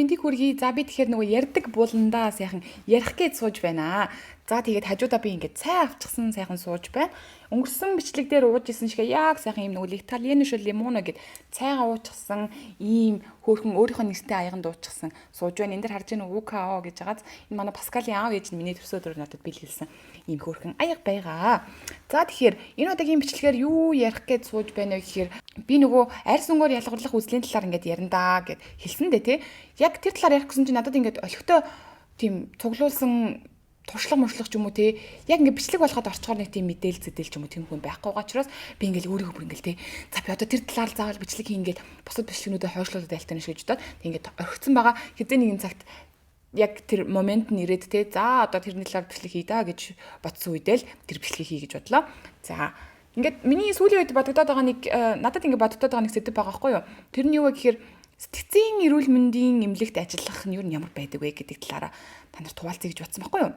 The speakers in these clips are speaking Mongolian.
мэндийг хүргэе. За би тэгэхээр нөгөө ярддаг бууландаа сайхан ярих гэж сууж байна. За тэгээд хажуудаа би ингээд цай авчихсан сайхан сууж байна. Өнгөрсөн бичлэг дээр ууж исэн шигээ яг сайхан юм нөгөө Италианы шүл лимоно гэд цайгаа уучихсан ийм хөөхөн өөрийнхөө нэртэй аяганд уучихсан сууж байна. Энд дэр харж байгаа УКО гэж байгааз энэ манай Паскалийн аав ээж нь миний төрсөөр надад бэлгэлсэн ийм хөөхөн аяга байгаа. За тэгэхээр энэ удаагийн бичлэгээр юу ярих гэж сууж байна вэ гэхээр би нөгөө арьс өнгөөр ялгарлах үзлийн талаар ингээд ярина гэд хэлсэн дээ тий. Яг тэр талаар ярих гэсэн чинь надад ингээд олигтой тийм цуглуулсан туршлага муршлах ч юм уу те яг ингээ бичлэг болоход орчхоор нэг тийм мэдээлэл зэдэл ч юм уу тийм хүн байхгүй байгаа учраас би ингээл өөрийнхөө бүр ингээл те за би одоо тэр талаар заавал бичлэг хийнгээл бусад бичлэгнүүдэд хойшлуулаад айлтана гэж бодоод ингээд орхицсан байгаа хэзээ нэгэн цагт яг тэр момент нь ирээд те за одоо тэрний талаар бичлэг хий да гэж бодсон үедээ л тэр бичлэгийг хий гэж бодлоо. За ингээд миний сүүлийн үед бодогдоод байгаа нэг надад ингээд бодогдоод байгаа нэг сэдв байгаа байхгүй юу. Тэр нь юу вэ гэхээр сэтгцийн эрүүл мэндийн эмнэлэгт ажиллах нь юу ямар байдаг вэ гэдэг талаараа та нарт хуваалцъя гэж бодсон байхгүй юу.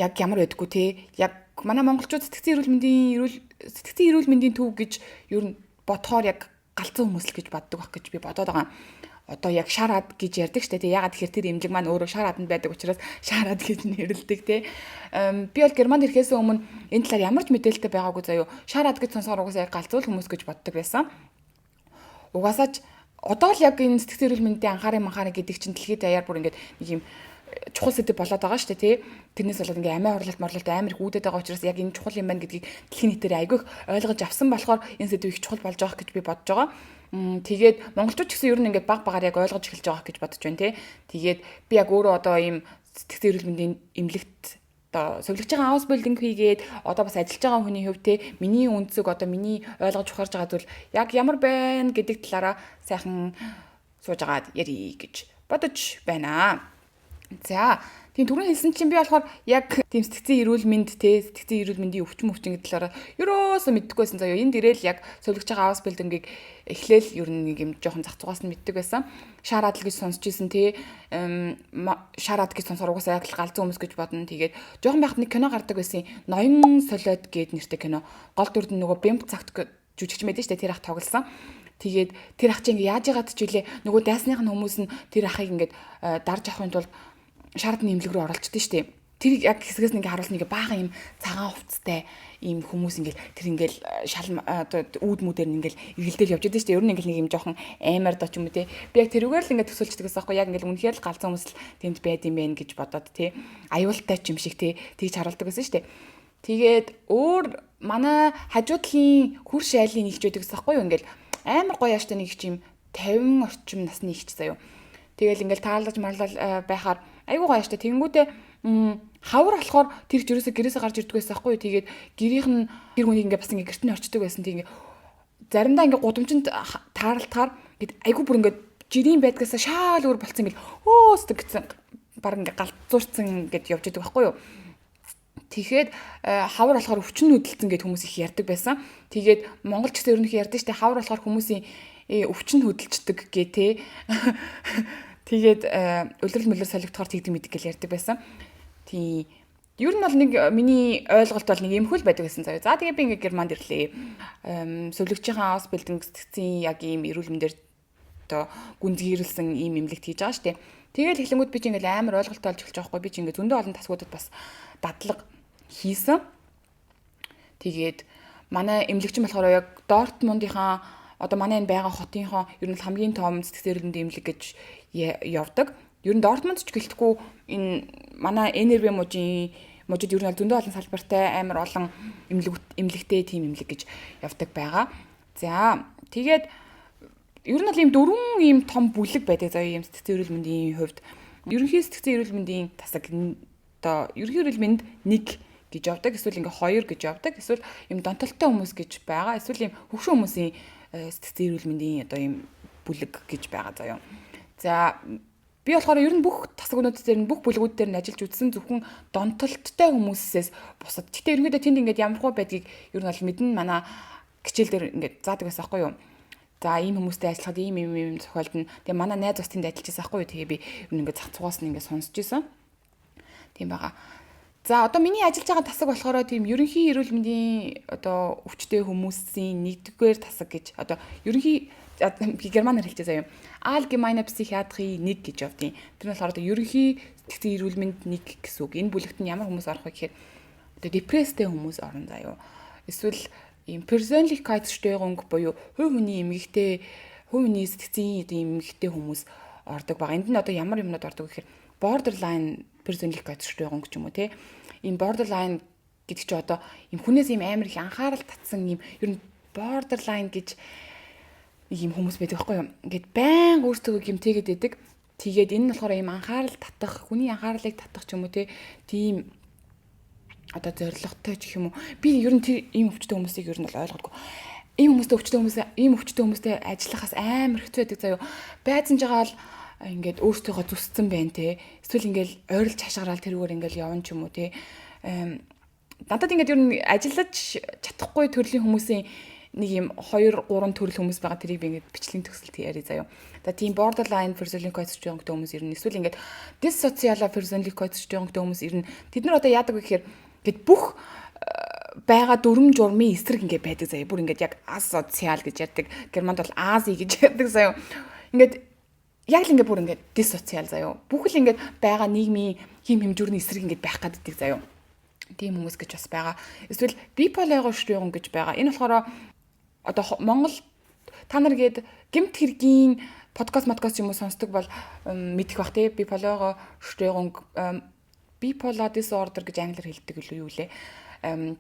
Яг ямар байдггүй те яг манай монголчууд сэтгцийн эрүүл мэндийн төв гэж ер нь бодохоор яг галзуу хүмүүс л гэж боддог байх гэж би бодоод байгаа. Одоо яг шараад гэж ярьдаг штэ те ягаад тэгэхээр тэр эмнэлэг маань өөрөө шарааданд байдаг учраас шараад гэж нэрлэдэг те би бол германд ирэхээс өмнө энэ талаар ямар ч мэдээлэлтэй байгаагүй заяо шараад гэж сонсохоор угаасаа яг галзуу хүмүүс гэж боддог байсан. Угаасаа ч одоо л яг энэ сэтгцийн эрүүл мэндийн анхаарах гэдэг чинь дэлхийд даяар бүр ингээд нэг юм чухал сэдв болоод байгаа шүү дээ тий. Тэрнээс болоод ингээ амиа морлолт амар их үүдээд байгаа учраас яг энэ чухал юм байна гэдгийг дэлхийн нийтээр айгүйх ойлгож авсан болохоор энэ сэдв их чухал болж байгаа гэж би бодож байгаа. Тэгээд монголчууд ч гэсэн ер нь ингээ баг багаар яг ойлгож эхэлж байгаа гэж бодож байна тий. Тэгээд би яг өөрөө одоо ийм сэтгцийн эрүүл мэндийн эмнэлэгт одоо сувлэгч байгаа хаус билдинг хийгээд одоо бас ажиллаж байгаа хүний хувьд те миний үнцэг одоо миний ойлгож ухаарж байгаа зүйл яг ямар байна гэдэг талаараа сайхан сууж агаад ярий гэж бодож байна. За тийм түрүүн хэлсэн чинь би болохоор яг тийм сэтгцийн эрүүл мэнд те сэтгцийн эрүүл мэндийн өвчин гэдэг талаараа ерөөсөө мэддэггүйсэн заяа энд ирээл яг сувлэгч байгаа хаус билдингийг эхлээл ер нь нэг юм жоохон зах зугаас нь мэддэг байсан. Шараад л гэж сонсч ийсэн те шараад гэж сонсоор угаасаа яг л галзуу хүмүүс гэж бодно. Тэгээд жоохон байхад нэг кино гардаг байсан. Ноён солиод гээд нэртэй кино. Гол дүрд нь нөгөө бэмб цагт жүжигч мэдэн штэ тэр ах тоглосон. Тэгээд тэр ах чи ингээ яаж яагаад ч үлээ нөгөө дайсных нь хүмүүс нь тэр ахыг ингээд дарж авахын тулд шаардны имлэг рүү оролцдог шүү дээ. Тэр яг хэсгээс нэг харуулсан нэг баахан юм цагаан хувцастай ийм хүмүүс ингээл тэр ингээл шал одоо үүд мүдээр ингээл эргэлдэл явж байдаг шүү дээ. Ер нь ингээл нэг юм жоохон аймаар доо ч юм уу те. Би яг тэрүүгээр л ингээд төсөөлчдөг гэсэн байхгүй яг ингээл үнэхээр л галзуу хүмүүс л тэнд байд юм бэ гэж бодоод те. Аюултай ч юм шиг те. Тэгж харуулдаг гэсэн шүү дээ. Тэгээд өөр манай хажуу талын хурш айлын нэгч байдаг гэсэн байхгүй юу ингээл амар гоё яаштай нэг чим 50 орчим насны нэгч заяа. Тэгэл ингээл таалаж марлал байхаар айгуу гоё штэ тэнгүүтээ хавар болохоор тэр жирээсээ гэрээсээ гарч ирдэг байсан байхгүй юу. Тэгээд гэрийнх нь тэр хүнийг ингээ бас ингээ гэрт нь орчдөг байсан. Тэг ингээ заримдаа ингээ гудамжинд таарлтахаар гэд айгуу бүр ингээ жирийн байдгаас шаал өөр болцсон ингээл өөстөг гэсэн баг ингээ галзуурцсан гэд явж идэг байхгүй юу. Тэгэхэд хавар болохоор өвчин хөдөлсөн гэд хүмүүс их ярьдаг байсан. Тэгээд монгол ч гэсэн ерөнхий ярьдаг штэ хавар болохоор хүмүүсийн өвчин хөдөлждөг гэ тэ. Тэгээд өлөрл мөлөр солигдохоор тэгдэг мэддэг гэж ярьдаг байсан. Тийм. Ер нь бол нэг миний ойлголт бол нэг эмхүүл байдаг гэсэн заяа. За тэгээ би ингээ германд ирлээ. Сувлэгчийн хаус билдинг сэтгцийн яг ийм эрүүл мэндээр одоо гүнзгийрлсэн ийм эмнэлэгт хийж байгаа штэ. Тэгээд эхлэнгүүд би чи ингээл амар ойлголттой болж эхэлж байгаа хгүй. Би чи ингээ зөндөө олон тасгуудад бас дадлага хийсэн. Тэгээд манай эмнэлэгч болохоор яг Дортмундынхаа одоо манай энэ байгаа хотынхоо ер нь хамгийн том сэтгцийн эрүүл мэндийн эмнэлэг гэж явдаг. Ер нь Дортмунд ч гэлтгүй энэ манай НРВ мужид ер нь зөндөө олон салбартай амар олон эмнэлэгтэй тим эмнэлэг гэж явдаг байгаа. За тэгээд ер нь бол ийм дөрвөн ийм том бүлэг байдаг заяа ийм сэтгцийн эрүүл мэндийн хувьд. Ерөнхий сэтгцийн эрүүл мэндийн тасаг одоо ерөнхий эрүүл мэнд 1 гэж явдаг. Эсвэл ингээ 2 гэж явдаг. Эсвэл ийм донтолтой хүмүүс гэж байгаа. Эсвэл ийм хөвшин хүмүүсийн сэтгцийн эрүүл мэндийн одоо ийм бүлэг гэж байгаа заяа. За би болохоор ер нь бүх тасгуудууд дээр бүх бүлгүүд дээр нь ажиллаж үзсэн зөвхөн донтолттой хүмүүсээс бусад. Гэтэ ерөнхийдөө тэнд ингээд ямархуу байдгийг ер нь бол мэднэ манай хичээл дээр ингээд заадаг байсан байхгүй юу. За ийм хүмүүстэй ажиллахад ийм зохиолд нь тэгээ манай найз бас тэнд ажиллаж байсан байхгүй юу. Тэгээ би ер нь ингээд зах цугаас нь ингээд сонсч ийсэн. Тийм байгаа. За одоо миний ажиллаж байгаа тасаг болохоор тийм ерөнхий эрүүл мэндийн одоо өвчтэй хүмүүсийн 1-р тасаг гэж одоо ерөнхий германаар хэлчихээ заяа. allgemeine Psychiatrie 1 гэж явдیں۔ Тэр нь болохоор одоо ерөнхий сэтгцэн эрүүл мэнд 1 гэсэн үг. Энэ бүлэгт нь ямар хүмүүс орох вэ гэхээр одоо депресстэй хүмүүс орно заяа. Эсвэл ийм Persönlichkeitsstörung буюу хувь хүний сэтгцийн эмгэгтэй хүмүүс ордог байгаа. Энд нь одоо ямар юмнууд ордог гэхээр borderline Persönlichkeitsstörung ч юм уу те. Ийм borderline гэдэг чи одоо ийм хүнээс ийм амар их анхаарал татсан ийм ер нь borderline гэж ийм хүмүүс байдаг байхгүй юу. Ингээд байн өөрсдөө гэмтээгээд байдаг. Тэгээд энэ нь болохоор ийм анхаарал татах, хүний анхаарлыг татах ч юм уу те. Тийм одоо зоригтой ч юм уу. Би ер нь тэр ийм өвчтөе хүмүүсийг ер нь бол ойлгодгүй. Ийм өвчтөе хүмүүстэй ажиллахаас амар хэцүү байдаг заяа. Байцсан жагаал ингээд өөртөөгөө зүссэн байна те. Эсвэл ингээд ойрлж хашгираал тэрүүгээр ингээд явна ч юм уу те. Надад ингээд ер нь ажиллаж чадахгүй төрлийн хүмүүсийн нэг юм 2 3 төрөл хүмүүс байгаа. Тэрийг би ингээд бичлэгийн төгсөлт яриа заяа. За тийм borderline Persönlichkeitsstörung хүмүүс ер нь эсвэл ингээд dissociale Persönlichkeitsstörung хүмүүс ер нь тэд нар одоо яадаг вэ гэхээр ингээд бүх байгаа дүрм журмын эсрэг ингээд байдаг заяа. Бүр ингээд яг асоциал гэж ярьдаг. Германд бол ази гэж ярьдаг заяа. Ингээд яг л ингээд бүр ингээд диссоциал заяа. Бүх л ингээд байгаа нийгмийн хим хэмжүүрний эсрэг ингээд байх гаддаг заяа. Тийм хүмүүс гэж бас байгаа. Эсвэл bipolar störung гэж байгаа. Энэ болохоор одоо Монгол та нар гээд гэмт хэргийн подкаст юм уу сонсдог бол мэдэх бах те. Bipolar störung bipolar disorder гэж англиар хэлдэг юу лээ.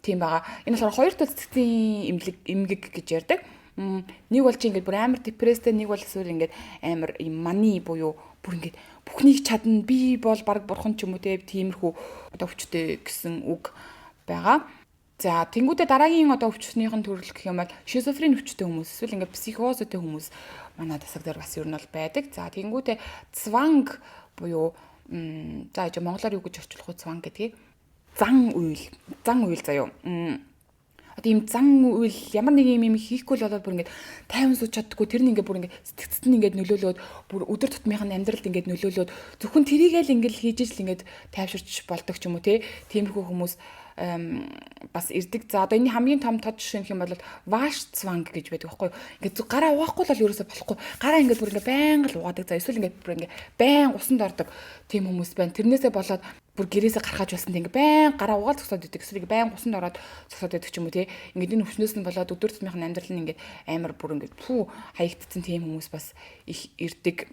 Тийм байгаа. Энэ болохоор хоёр тал сэтгцийн эмгэг гэж ярьдаг. Нэг бол чи ингээд бүр амар депресстэй, нэг бол эсвэл ингээд амар юм мани буюу бүр ингээд бүхнийг чадна, би бол баг бурхан ч юм уу те, тиймэрхүү одоо өвчтэй гэсэн үг байгаа. За тэнгуүдээ дараагийн одоо өвчтнийхэн төрөл гэх юм бол шизофрен өвчтэй хүмүүс эсвэл ингээд психозтой хүмүүс манай тасаг дээр бас ер нь бол байдаг. За тэнгуүдээ цванг буюу за монголоор юу гэж орчуулах вэ цванг гэдгийг? Зан уйл заяа. Одоо ийм зан уйл ямар нэг юм хийхгүй л болоод бүр ингээд тайван сууж чаддгүй тэр нь ингээд бүр ингээд сэтгцэд нь ингээд нөлөөлөөд бүр өдөр тутмынх нь амьдралд ингээд нөлөөлөөд зөвхөн тэрийгээ л ингээд хийж ижил ингээд тайвширч болдог ч юм уу те. Тиймэрхүү хүмүүс бас ирдэг. За одоо энэ хамгийн том тод жишээ юм бол Вашцванг гэж байдаг байхгүй юу. Ингээд гараа угаахгүй л ерөөсө болохгүй. Гараа ингээд бүр ингээд байнга л угаадаг. За эсвэл ингээд бүр ингээд байн усанд ордог тийм хүмүүс байна. Тэрнээсээ болоод бүр гэрээсээ гарахаж болсон тийм ингээд байн гараа угаал зогсоод идэг. Эсвэл байн усанд ороод зогсоод идэг ч юм уу те. Ингээд энэ өвчнөөс нь болоод өдөр тутмынхын амьдрал нь ингээд амар бүр ингээд хаягдсан тийм хүмүүс бас их ирдэг.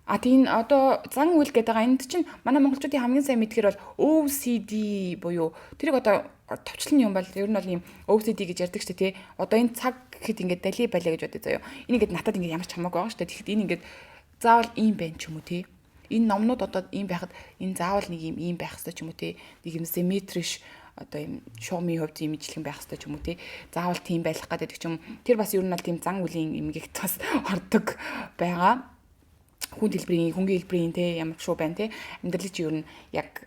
Тийм одоо зан үйл гэдэг байгаа. Энд чинь манай монголчуудын хамгийн сайн мэдгээр бол OCD буюу тэрийг одоо товчлон юм бол ер нь бол ийм OCD гэж ярьдаг шүү дээ тий. Одоо энэ цаг гэхэд ингээд дали балиа гэж бодъё заяа. Энэ ингээд надад ингээд ямар ч хамаагүй байгаа шүү дээ. Тэгэхэд энэ ингээд заавал ийм байх ч юм уу тий. Энэ номнууд одоо ийм байхад энэ заавал нэг ийм байх хэрэгтэй ч юм уу тий. Нэг юм симметриш одоо ийм шуумын хувьд ийм ижлэгэн байх хэрэгтэй ч юм уу тий. Заавал тийм байх гэдэг ч юм. Тэр бас ер нь бол тийм зан үлийн эмгэгт бас ордог байгаа. Хүнгийн хэлбэрийн те ямар шоу байна те амьдралын чи ер нь яг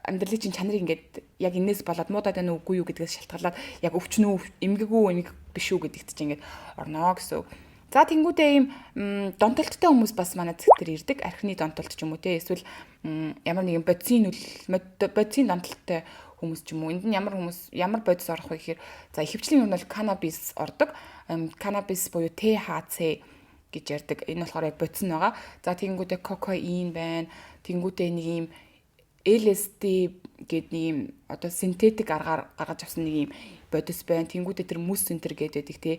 амьдралын чин чанарыг ингээд яг энэс болоод муудаад байна уугүй юу гэдгээс шалтгаалаад яг өвчнөө эмгэг биш үү гэдэгт чи ингээд орно гэсэн. За тэнгуүдээ ийм донтолттой хүмүүс бас манай цэг дээр ирдэг. Архины донтолт ч юм уу те эсвэл ямар нэгэн бодисын донтолттой хүмүүс ч юм уу. Энд нь ямар бодис орох вэ гэхээр за ихэвчлэн юм бол канабис ордог. Канабис буюу THC гэж ярьдаг. Энэ болохоор яг бодис нь байгаа. За тэгэнгүүтээ кокаин байна. Тэгэнгүүтээ нэг юм LSD гэдэг нэг юм одоо синтетик аргаар гаргаж авсан нэг юм бодис байна. Тэгэнгүүтээ тэр мөс центр гэдэг тий.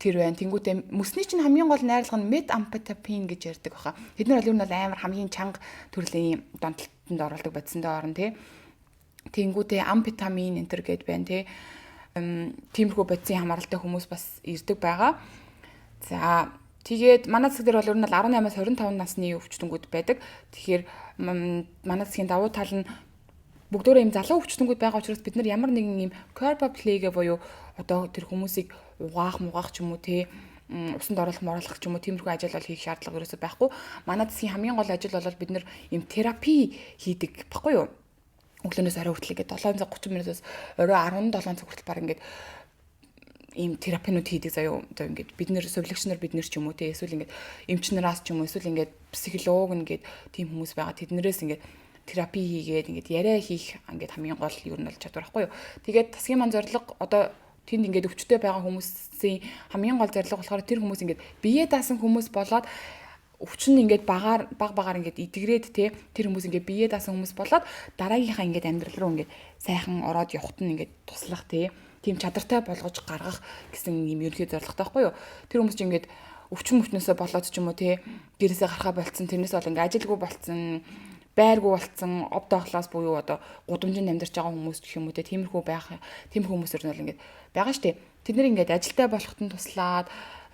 Тэр байна. Тэгэнгүүтээ мөсний чинь хамгийн гол найрлага нь метамфетамин гэж ярьдаг баха. Тэднэр бол ер нь амар хамгийн чанга төрлийн донтолтонд оролдог бодисондоо орно тий. Тэгэнгүүтээ амфетамин энтер гэдэг байна тий. Тиймэрхүү бодисын хамааралтай хүмүүс бас ирдэг байгаа. За тэгээд манай засаг дээр бол ер нь 18-аас 25 насны өвчтөнгүүд байдаг. Тэгэхээр манай засгийн давуу тал нь бүгдөө ийм залуу өвчтөнгүүд байгаа учраас бид нар ямар нэгэн ийм corpo play-гээ буюу одоо тэр хүмүүсийг угаах ч юм уу те усанд оруулах ч юм уу тиймэрхүү ажил бол хийх шаардлага ерөөсөй байхгүй. Манай засгийн хамгийн гол ажил бол бид нар ийм терапи хийдэг баггүй юу? Өглөөнөөс орой хүртэл ингээд 730 минутаас орой 17 цаг хүртэл баг ингээд ийм терапинууд хийдэг заяа. Одоо ингээд бид нэр совилогч нар бид нэр ч юм уу те эсвэл ингээд эмч нараас ч юм уу эсвэл ингээд психолог ингээд тийм хүмүүс байгаа. Тэднэрээс ингээд терапи хийгээд ингээд яриа хийх ингээд хамгийн гол юу нь бол чадвар байхгүй юу. Тэгээд тасгийн маань зорилго одоо тэнд ингээд өвчтөй байгаа хүмүүсийн хамгийн гол зорилго болохоор тэр хүмүүс ингээд бие даасан хүмүүс болоод өвчин ингээд баг багаар ингээд идэгрээд те тэр хүмүүс ингээд бие даасан хүмүүс болоод дараагийнхаа ингээд амьдрал руу ингээд сайхан ороод явахт нь ингээд туслах те тийм чадртай болгож гаргах гэсэн юм ерөнхий зорилготой байхгүй юу. Тэр хүмүүс чинь ингээд өвчнөөсөө болоод ч юм уу те гэрээсээ гарахаа болцсон тэрнээс бол ингээд ажилгүй болцсон байргүй болцсон ов доохлоос буюу одоо гудамжинд амьдарч байгаа хүмүүс гэх юм уу те тиймэрхүү хүмүүсэр нь бол ингээд байгаа штэ. Тэд нэр ингээд ажилтай болоход нь туслаад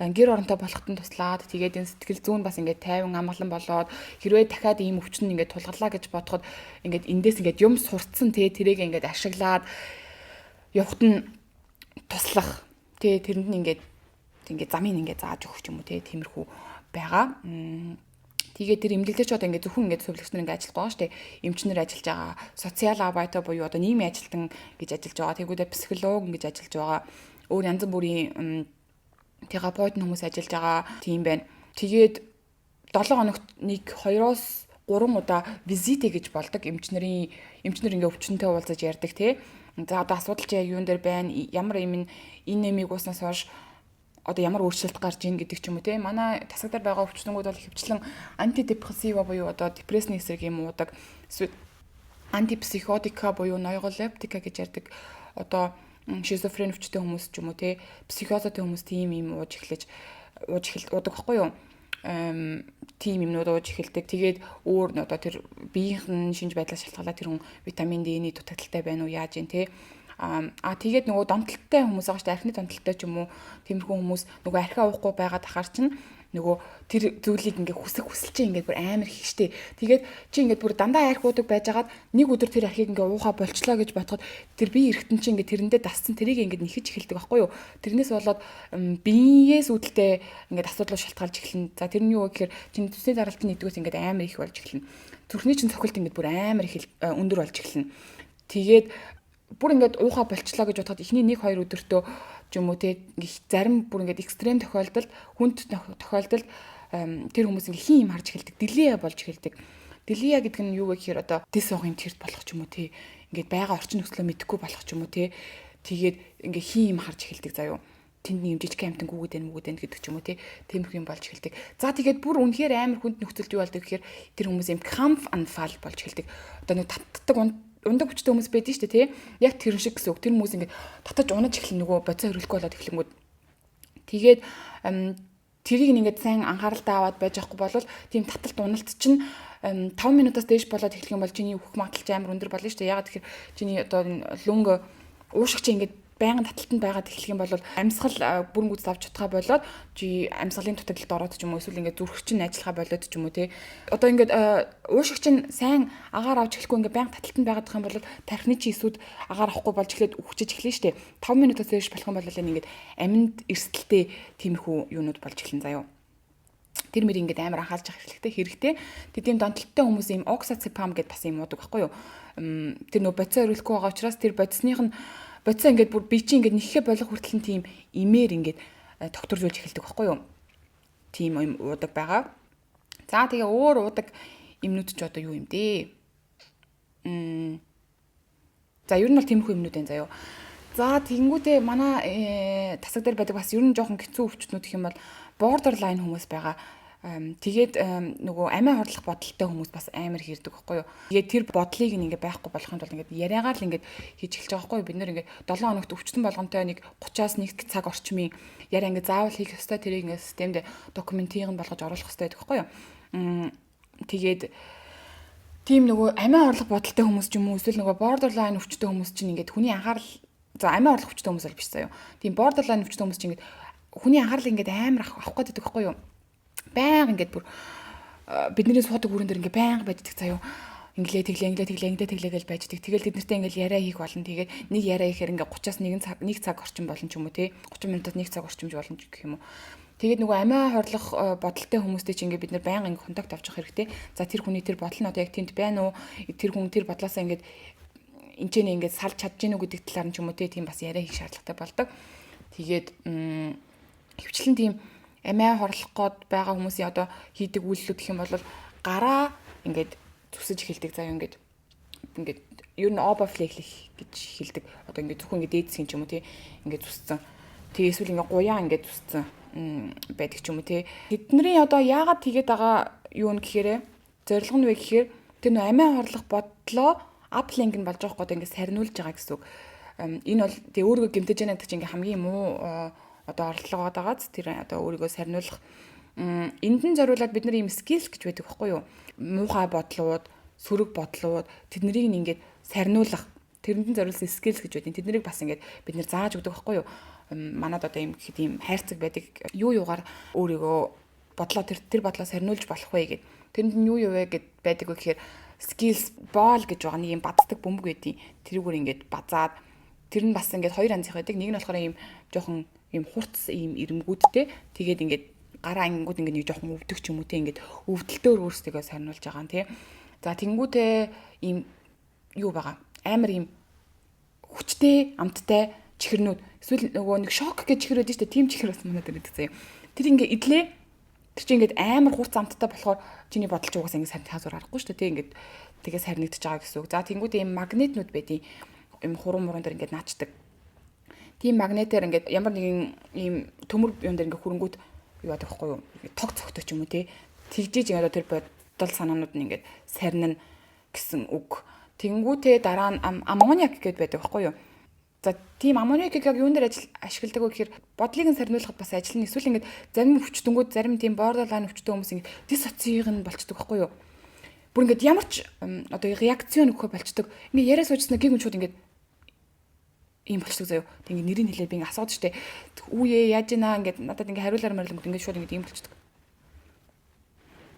гэр оронтой болоход нь туслаад тэгээд энэ сэтгэл зүйн бас ингээд тайван амгалан болоод хэрвээ дахиад ийм өвчин ингээд тулгарлаа гэж бодоход ингээд эндээс ингээд юм сурцсан те тэрийг ингээд ашиглаад явахд нь туслах те тэрэнд нь ингээд замыг ингээд зааж өгөх юм уу те тиймэрхүү байгаа. Тэгээд тэр эмнэлэгч одоо ингээд зөвхөн ингээд сувлагч нар ингээд ажиллах байгаа шүү дээ. Эмчнэр ажиллаж байгаа, социал авайта буюу одоо нийгмийн ажилтан гэж ажиллаж байгаа. Тэгвэл психолог гэж ажиллаж байгаа. Өөр янз бүрийн терапевт хүмүүс ажиллаж байгаа тийм байна. Тэгээд 7 хоногт нэг 2-оос 3 удаа визитэ гэж болдог. Эмчнэр ингээд өвчнөдөө уулзаж ярьдаг тий. За одоо асуудал чи юун дээр байна? Ямар юм энэ нэмийг ууснаас хойш одоо ямар өөрчлөлт гарч ийн гэдэг ч юм уу те манай тасаг дээр байгаа өвчтөнгүүд бол хөвчлэн антидепрессива буюу одоо депрессний эсрэг юм уудаг эсвэл антипсихотика буюу нойголептика гэж ярьдаг одоо шизофрен өвчтэй хүмүүс ч юм уу те психозотой хүмүүс тийм юм ууж уудаг байхгүй юу тийм юмнууд ууж эхэлдэг. Тэгээд өөр одоо тэр биеийнх нь шинж байдлаас шалтгаалаад тэр хүн витамин D-ний дутагдaltaй байна уу яаж юм те тэгээд нөгөө донтолттой хүмүүс байгаа шүү дээ. Архины донтолттой ч юм уу тиймэрхүү хүмүүс нөгөө архиа уухгүй байгаа дахаар чинь нөгөө тэр зүйлийг ингээ хүсэл чинь ингээ бүр амар их штэ. Тэгээд чи ингээ бүр дандаа арх уудаг байжгаад нэг өдөр тэр архийг ингээ уухаа болчлоо гэж бодоход тэр бие эргэтэн чинь ингээ тэрэндээ дасцсан тэрийг ингээ нэхэж эхэлдэг байхгүй юу. Тэрнээс болоод биеэс үүдэлтэй ингээ асуудлууд шалтгаалж эхэлнэ. За тэр нь юу гэхээр чинь төсний даралтын нэгдүгээс ингээ амар их болж эхэлнэ. Зүрхний чинь цохилт ингээ бүр амар их өндөр болж эхэлнэ. Тэгээд бүр ингээд уухаа болчлоо гэж бодоход эхний 1-2 өдөртөө ч юм уу те зарим бүр ингээд экстрем тохиолдолд хүнд тохиолдолд тэр хүмүүс ингээ хин юм харж эхэлдэг. Делия болж эхэлдэг. Делия гэдэг нь юу вэ гэхээр одоо дэс уугын тэрд болох ч юм уу те ингээд байгаа орчин нөхцөлөө мэдэхгүй болох ч юм уу те тэгээд ингээ хин юм харж эхэлдэг заяо. Тэнд нэг юм жижиг амтан гүгдэн гэдэг ч юм уу те тиймэрхүү юм болж эхэлдэг. За тэгээд бүр үнэхээр амар хүнд нөхцөлд юу болдог гэхээр тэр хүмүүс юм камф анфал болж эхэлдэг. Одоо нэг татдаг ундаг хүчтэй хүмүүс байдаг шүү дээ тий. Яг тэр шиг гэсэн үг. Тэр хүмүүс ингээд татаж унаж эхлэн нөгөө боцоо хөрөлгүй болоод эхлэнгүүд. Тэгээд тэрийг ингээд сайн анхааралтай аваад байж байхгүй бол тийм таталт уналт чинь 5 минутаас дээш болоод эхлэх юм бол чиний үхэх магадлал амар өндөр болно шүү дээ. Ягаад тэгэхээр чиний одоо лүнг уушигч ингээд байнгын таталтанд байгаад эхлэх юм бол амьсгал бүрэнгүүд авч чадхаа болоод чи амьсгалын дутагдлалд ороод ч юм уу эсвэл ингээд зүрх чинь ажиллахаа болоод ч юм уу те одоо ингээд уушиг чинь сайн агаар авч эхлэхгүй ингээд байнга таталтанд байгаад байгаа юм бол тархины чи эсүүд агаар авахгүй болж эхлээд үхчихэж эхлэн штэ 5 минутаас дээш болох юм бол ингээд амьд эрсдэлтэй тиймэрхүү юунууд болж эхлэн заяо. Тэр мэр ингээд амар анхаарч явах хэрэгтэй. Тийм донтолттой хүмүүс юм оксацепам гэдээ бас юм уудаг байхгүй юу? Тэр нөө боцоо өрүүлэхгүй байгаа учраас тэр бодисных нь боцоо ингээд бүр бие чинь ингээд нэхэ болох хүртэл нь тийм имээр ингээд докторжуулж эхэлдэг байхгүй юу? Тийм юм уудаг байгаа. За тэгээ өөр уудаг юмнууд ч одоо юу юм дээ? За ер нь бол тиймэрхүү юмнууд байна заяо. За тэгэнгүүтээ манай тасаг дээр байдаг бас ер нь жоохон хэцүү өвчтнүүд гэх юм бол borderline хүмүүс байгаа. Тэгээд нөгөө амиа хорлох бодолтой хүмүүс бас амар хийрдэг байхгүй юу. Тэгээд тэр бодлыг ингээ байхгүй болохын тулд ингээ яриагаар л ингээ хийж эхэлж байгаа байхгүй юу. Бид нэр ингээ 7 хоногт өвчтөн болгонтой нэг 30-аас 1 цаг орчмын яриа ингээ заавал хийх ёстой тэрийг ингээ системд документийг нь болгож оруулах ёстой гэдэг байхгүй юу. Тэгээд тийм нөгөө амиа хорлох бодолтой хүмүүс ч юм уу эсвэл нөгөө borderline өвчтөй хүмүүс чинь ингээ хүний анхаарал за амиа хорлох өвчтөй хүмүүс л биш заяа. Тийм borderline өвчтөй хүмүүс чинь ингээ хүний анхаарал ингээ амар авах гэдэг байхгүй юу. Баян ингээд бүр бидний суудаг хүрэн дээр ингээд баян байдаг заяо. Инглээ теглээ гэж байждаг. Тэгэл тэд нартай ингээд яриа хийх болно. Тэгээд нэг яриа хийхээр ингээд 30-аас 1 цаг орчим болно ч юм уу те. 30 минутаас 1 цаг орчимж болно гэх юм уу. Тэгээд нөгөө амиа хорлох бодолтой хүмүүстэй чинь ингээд бид нар баян ингээд контакт авчих хэрэгтэй. За тэр хүний тэр бодол нь одоо яг тэнд байна уу? Тэр хүн тэр бодлоосаа ингээд энэчнээ ингээд салж чадж гинүү гэдэг талаар нь ч юм уу те. Тийм бас яриа хийх шаардлагатай болдог. Тэгээд хөвчлэн тийм амиа хорлох гээд байгаа хүмүүсийн одоо хийдэг үйлдэлүүд гэх юм бол гараа ингээд зүсэж эхэлдэг заяа ингээд ер нь обофлеклих гэж хэлдэг. Одоо ингээд зөвхөн ингээд дээдсгийн ч юм уу тий ингээд зүссэн. Тэгээ эсвэл ингээд гуяа ингээд зүссэн байдаг ч юм уу тий. Тэдний одоо яагаад тэгээд байгаа юу н гэхээр зорилго нь вэ гэхээр тэр нөө амиа хорлох бодлоо аплинг нь болж байгаа гоо ингээд сарниулж байгаа гэсэн үг. Энэ бол тэгээ өөрийгөө гэмтэж яана гэдэг чинь ингээд хамгийн муу одоо орлогоо дагаад тэр одоо өөрийгөө сарниулах энд нь зориулаад бид нар ийм skills гэж байдаг байхгүй юу? Муухай бодлууд, сөрөг бодлууд тэднийг ингээд сарниулах тэрэнд нь зориулсан skills гэж байдаг. Тэднийг бас ингээд бид нар зааж өгдөг байхгүй юу? Манад одоо ийм гэхэд ийм хайрцаг байдаг. Юугаар өөрийгөө бодлоо тэр бодлоо сарниулж болох вэ гэд. Тэрэнд нь юу вэ гэд байдаг вэ гэхээр skills ball гэж байгаа нэг юм баддаг бөмбөг байдیں۔ Тэрүүгээр ингээд базаад тэр нь бас ингээд хоёр анзих байдаг. Нэг нь болохоор ийм жоохон ийм хурц ийм ирэмгүүдтэй. Тэгээд ингээд гараа ангингууд ингээд нэг жоохон өвдөг ч юм уу те ингээд өвдөлтөөр өөрсдөө сарниулж байгаа юм те. За тэнгүүтээ ийм юу байгаа. Амар ийм хүчтэй амттай чихэрнүүд эсвэл нөгөө нэг шок гэж чихэр байдаг шүү дээ. Тим чихэр бас манад ирдэг заяа. Тэр ингээд идлээ. Тэр чинь ингээд амар хурц амттай болохоор чиний бодолч угаас ингээд сарнихаа зур аргагүй шүү дээ. Тэ ингээд тэгээс сарнигдэж байгаа гэсэн үг. За тэнгүүтээ ийм магнитнууд байдیں۔ Ийм хуран муран дээр ингээд наачдаг. Тийм магнитээр ингээд ямар нэгэн ийм төмөр юм дээр ингээд хөрөнгүүд юу яадаг вэ юу? Тог цогтой ч юм уу те. Тэгжиж ингээд тэр бодол санаанууд нь ингээд сарнина гэсэн үг. Тэнгүүтээ дараа нь аммониак гэдээ байдаг байхгүй юу? За тийм аммониакийг яг юун дээр ашигладаг вэ гэхээр бодлыг нь сарниулахад бас ажил нь эсвэл ингээд зарим өвчтөнгүүд зарим тийм бордерлайн өвчтөн хүмүүс ингээд диссоциийг нь болцдог байхгүй юу? Бүр ингээд ямар ч одоо реакцийн өгөхө болцдог. Ингээд яриа суужснаа гин шууд ингээд ийм болцдог заяа. Тэг ингээд нэрийг хэлээд би ингээд асууад штэ. Үүе яаж ийна ингээд надад ингээд хариулаар марлангууд ингээд шууд ингээд ийм болцдог.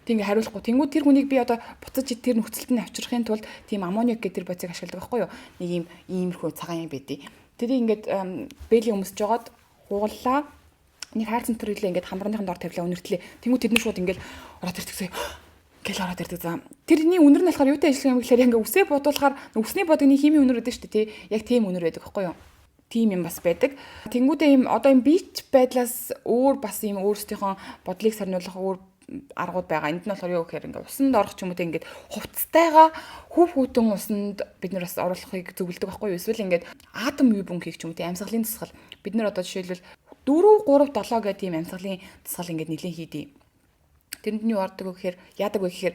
Тэг ингээд хариулахгүй. Тэнгүүд тэр хүнийг би одоо буцаж тэр нөхцөлд нь авчрахын тулд тийм аммониак гэдэг тэр бодисыг ашигладаг байхгүй юу? Нэг иймэрхүү цагаан юм байдий. Тэрийг ингээд бэли өмсөж жагаад хууллаа. Нэг хайр центр хэлээ ингээд хамрааныхын дор тавилаа үнэртлээ. Тэнгүүд тэдний шууд ингээд ороод ирдэг гэл ороод ирдэг за. Тэрний үнэр нь болохоор юутай ажиллах юм гэхээр ингээ үсээ бодуулахаар үсний бодгны химийн үнэр байдаг шүү дээ тий. Яг тийм үнэр байдаг байхгүй юу? Тийм юм бас байдаг. Тэнгүүдээ ийм одоо ийм бич байдлаас өөр бас ийм өөрсдийнхөө бодлыг сарниулах өөр аргууд байгаа. Энд нь болохоор юу гэхээр ингээ усанд орох ч юм уу тий ингээд хувцастайгаа хөв хүүтэн усанд бид нар бас оруулахыг зөвлөдөг байхгүй юу? Эсвэл ингээд атом вибүн хийх ч юм уу тий амьсгалын тасгал. Бид нар одоо жишээлбэл 4 3 7 гэх тийм амьсгалын тасгал ингээд нэлээд хийдэг. Тэрэнд нь юу ордог вэ гэхээр яадаг вэ гэхээр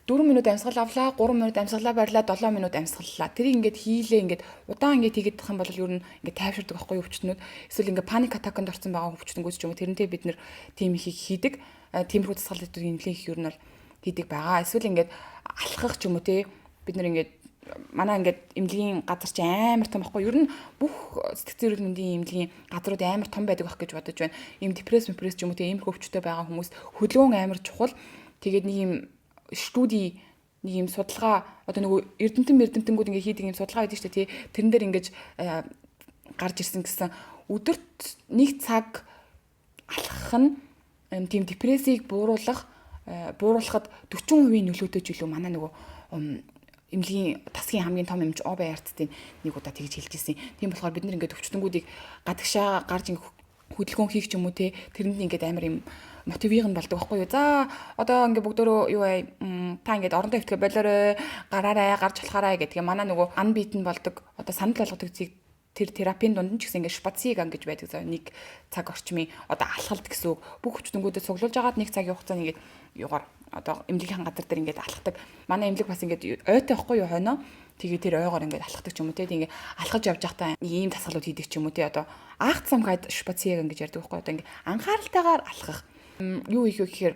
4 минут амьсгал авлаа, 3 минут амьсгалаа барьлаа, 7 минут амьсгаллаа. Тэрийг ингээд хийлээ ингээд удаан ингээд хийгээд тах юм бол ер нь ингээд тайвширдаг байхгүй юу өвчтнүүд. Эсвэл ингээд паник атаканд орсон байгаа өвчтөнгүүд ч юм уу тэрнтэй бид нэр тийм их хийдэг. Тиймэрхүү тасгалуудыг нэлээд их ер нь бол хийдэг байгаа. Эсвэл ингээд алхах ч юм уу те бид нэр ингээд манай ингээд эмнэлгийн газар чи амар том байхгүй ер нь бүх сэтгцэн эрүүл мэндийн эмнэлгийн газрууд амар том байдаг байх гэж бодож байна. Ийм депресс ч юм уу тийм хөвчтэй байгаа хүмүүс хөлөөн амар чухал. Тэгээд нэг юм студи нэг юм судалгаа одоо нөгөө эрдэмтэнгүүд ингээд хийдэг юм судалгаа байдаг шүү дээ тий. Тэрэн дээр ингээд гарч ирсэн гэсэн өдөрт 1 цаг алхах нь тийм депрессийг бууруулахад 40% нөлөөтэй ч илүү манай нөгөө эмнэлгийн тасгийн хамгийн том эмч ОБ арцтын нэг удаа тэгж хэлж ирсэн. Тийм болохоор бид нэг ингээд өвчтөнгүүдийг гадагшаа гарч хөдөлгөөн хийх ч юм уу те тэрэнд ингээд амар юм мотивийг нь болдог байхгүй юу. За одоо ингээд бүгдөө юу вэ та ингээд орондоо хөвтгө болоорой гараарай гарч болохаарай гэдгээ манай нөгөө ан бит нь болдог одоо санал болгодог зэг тэр терапийн дунд нь ч гэсэн ингээд шпациг гэж байдаг заа 1 цаг орчмын одоо алхалт гэсэн үг бүх өвчтөнгүүдэд цуглуулж агаад 1 цагийн хугацаанд ингээд юугаар одоо эмнэлгийн газар дээр ингээд алхдаг. Манай эмнэлэг бас ингээд ойтой байхгүй юу хойноо. Тэгээ тэр ойгоор ингээд алхдаг ч юм уу те. Тэгээ алхаж явж байхдаа нэг ийм тасгалууд хийдэг ч юм уу те. Одоо аахт самгайд шпациег гэж ярьдаг байхгүй юу. Одоо ингээд анхааралтайгаар алхах. Юу хийх вэ гэхээр